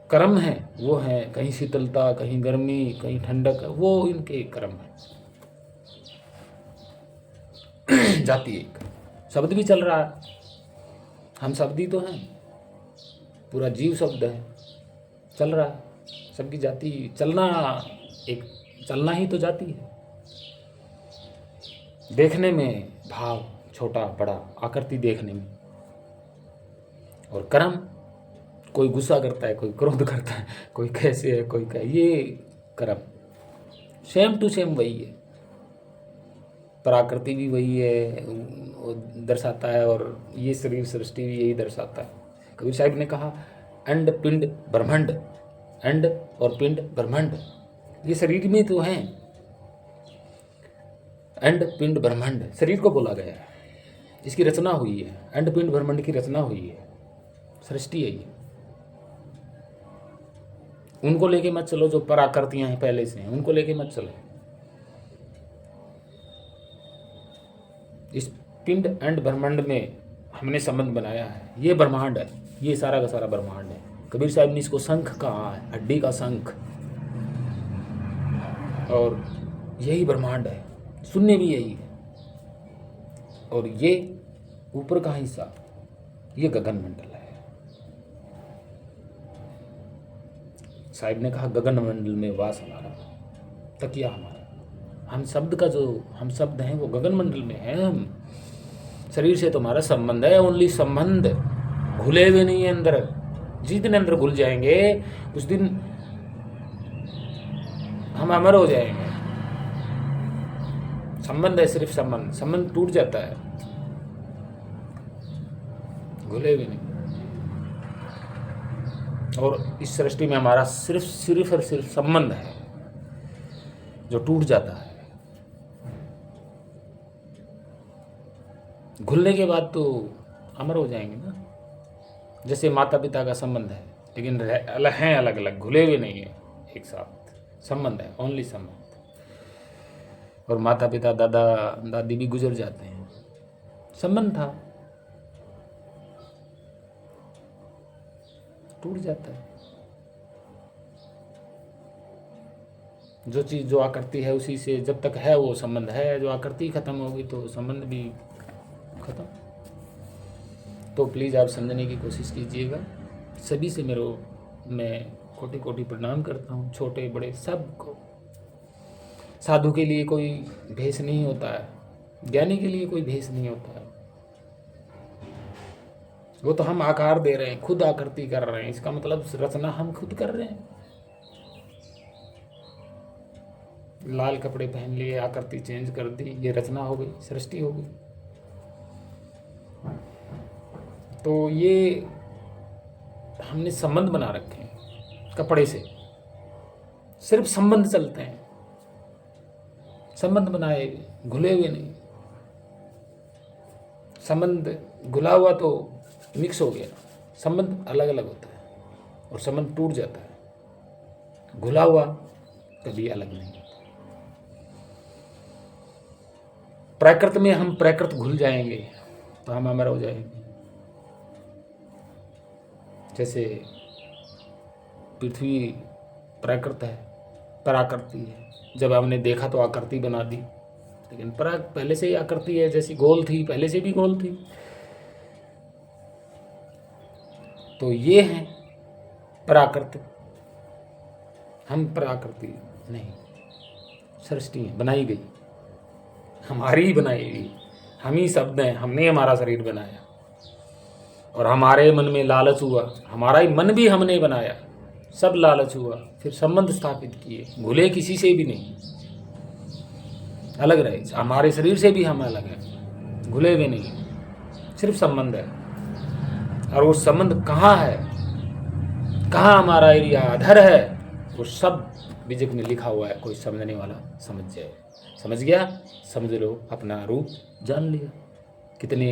कर्म है वो है कहीं शीतलता, कहीं गर्मी, कहीं ठंडक, वो इनके कर्म है। जाति एक, शब्द भी चल रहा है, हम शब्दी तो हैं, पूरा जीव शब्द है, चल रहा है, सबकी जाति चलना, एक चलना ही तो जाति है। देखने में भाव छोटा बड़ा, आकृति देखने में, और कर्म, कोई गुस्सा करता है, कोई क्रोध करता है, कोई कैसे है, कोई क्या, ये कर्म सेम टू सेम वही है। प्रकृति भी वही है, वो दर्शाता है, और ये शरीर सृष्टि भी यही दर्शाता है। कबीर साहब ने कहा अंड पिंड ब्रह्मांड, अंड और पिंड ब्रह्मांड, ये शरीर में तो हैं। अंड पिंड ब्रह्मांड शरीर को बोला गया है, इसकी रचना हुई है, अंड पिंड ब्रह्मांड की रचना हुई है, सृष्टि है ये। उनको लेके मत चलो जो पराकृतियां हैं पहले से हैं, उनको लेके मत चलो। इस पिंड एंड ब्रह्मांड में हमने संबंध बनाया है, ये ब्रह्मांड है, ये सारा का सारा ब्रह्मांड है। कबीर साहब ने इसको शंख कहा है, हड्डी का शंख, और यही ब्रह्मांड है, शून्य भी यही है। और ये ऊपर का हिस्सा, ये गगन मंडल है। साहिब ने कहा गगन मंडल में वास हमारा, तकिया हमारा। हम शब्द का जो हम शब्द हैं वो गगन मंडल में है। हम शरीर से तो हमारा संबंध है, ओनली संबंध, घुले हुए नहीं है अंदर। जिस दिन अंदर घुल जाएंगे उस दिन हम अमर हो जाएंगे। संबंध है, सिर्फ संबंध, संबंध टूट जाता है, घुले हुए नहीं। और इस सृष्टि में हमारा सिर्फ और सिर्फ संबंध है जो टूट जाता है। घुलने के बाद तो अमर हो जाएंगे ना। जैसे माता पिता का संबंध है, लेकिन हैं अलग अलग, घुले हुए नहीं है, एक साथ संबंध है, ओनली संबंध। और माता पिता दादा दादी भी गुजर जाते हैं, संबंध था, टूट जाता है। जो चीज़ जो आकृति है उसी से जब तक है वो संबंध है, जो आकृति खत्म होगी तो संबंध भी खत्म। तो प्लीज़ आप समझने की कोशिश कीजिएगा। सभी से मैं कोटि कोटि प्रणाम करता हूँ, छोटे बड़े सबको। साधु के लिए कोई भेष नहीं होता है, ज्ञानी के लिए कोई भेष नहीं होता है। वो तो हम आकार दे रहे हैं, खुद आकृति कर रहे हैं, इसका मतलब रचना हम खुद कर रहे हैं। लाल कपड़े पहन लिए, आकृति चेंज कर दी, ये रचना हो गई, सृष्टि हो गई। तो ये हमने संबंध बना रखे हैं कपड़े से, सिर्फ संबंध चलते हैं, संबंध बनाए घुले हुए नहीं। संबंध घुला हुआ तो मिक्स हो गया, संबंध अलग अलग होता है और संबंध टूट जाता है। घुला हुआ कभी अलग नहीं। प्राकृत में हम प्राकृत घुल जाएंगे तो हम अमर हो जाएंगे। जैसे पृथ्वी प्राकृत है, पराकृति है। जब हमने देखा तो आकृति बना दी, लेकिन पहले से ही आकृति है। जैसी गोल थी पहले से भी गोल थी। तो ये है प्राकृत, हम प्राकृति नहीं, सृष्टि है, बनाई गई, हमारी ही बनाई गई। हम ही शब्द हैं, हमने हमारा शरीर बनाया और हमारे मन में लालच हुआ, हमारा ही मन भी हमने बनाया, सब लालच हुआ, फिर संबंध स्थापित किए। भूले किसी से भी नहीं, अलग रहे। हमारे शरीर से भी हम अलग हैं, घुले हुए नहीं, सिर्फ संबंध है। और वो संबंध कहाँ है, कहाँ हमारा एरिया अधर है, वो सब बीजक में लिखा हुआ है। कोई समझने वाला समझ जाए, समझ गया, समझ लो, अपना रूप जान लिया। कितने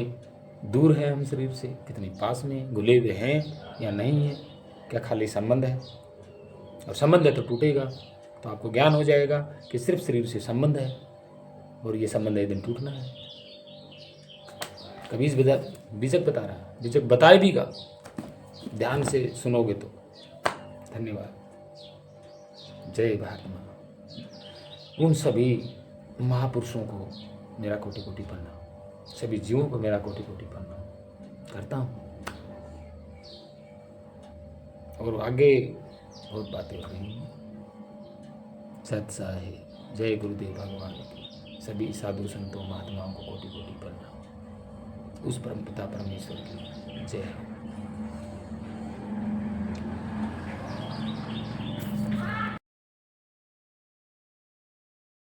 दूर है हम शरीर से, कितने पास में, घुले हुए हैं या नहीं है, क्या खाली संबंध है। और संबंध है तो टूटेगा, तो आपको ज्ञान हो जाएगा कि सिर्फ शरीर से संबंध है और ये संबंध एक दिन टूटना है। कभी बीजक बता रहा है, बीजक बताए भी का, ध्यान से सुनोगे तो। धन्यवाद। जय भारत माँ। उन सभी महापुरुषों को मेरा कोटि कोटि प्रणाम, सभी जीवों को मेरा कोटि कोटि प्रणाम करता हूँ। और आगे बहुत बातें हो रही हैं। सत साहिब, जय गुरुदेव भगवान की, सभी साधु संतों महात्माओं को कोटि कोटि प्रणाम। उस परम पिता परमेश्वर की जय हो।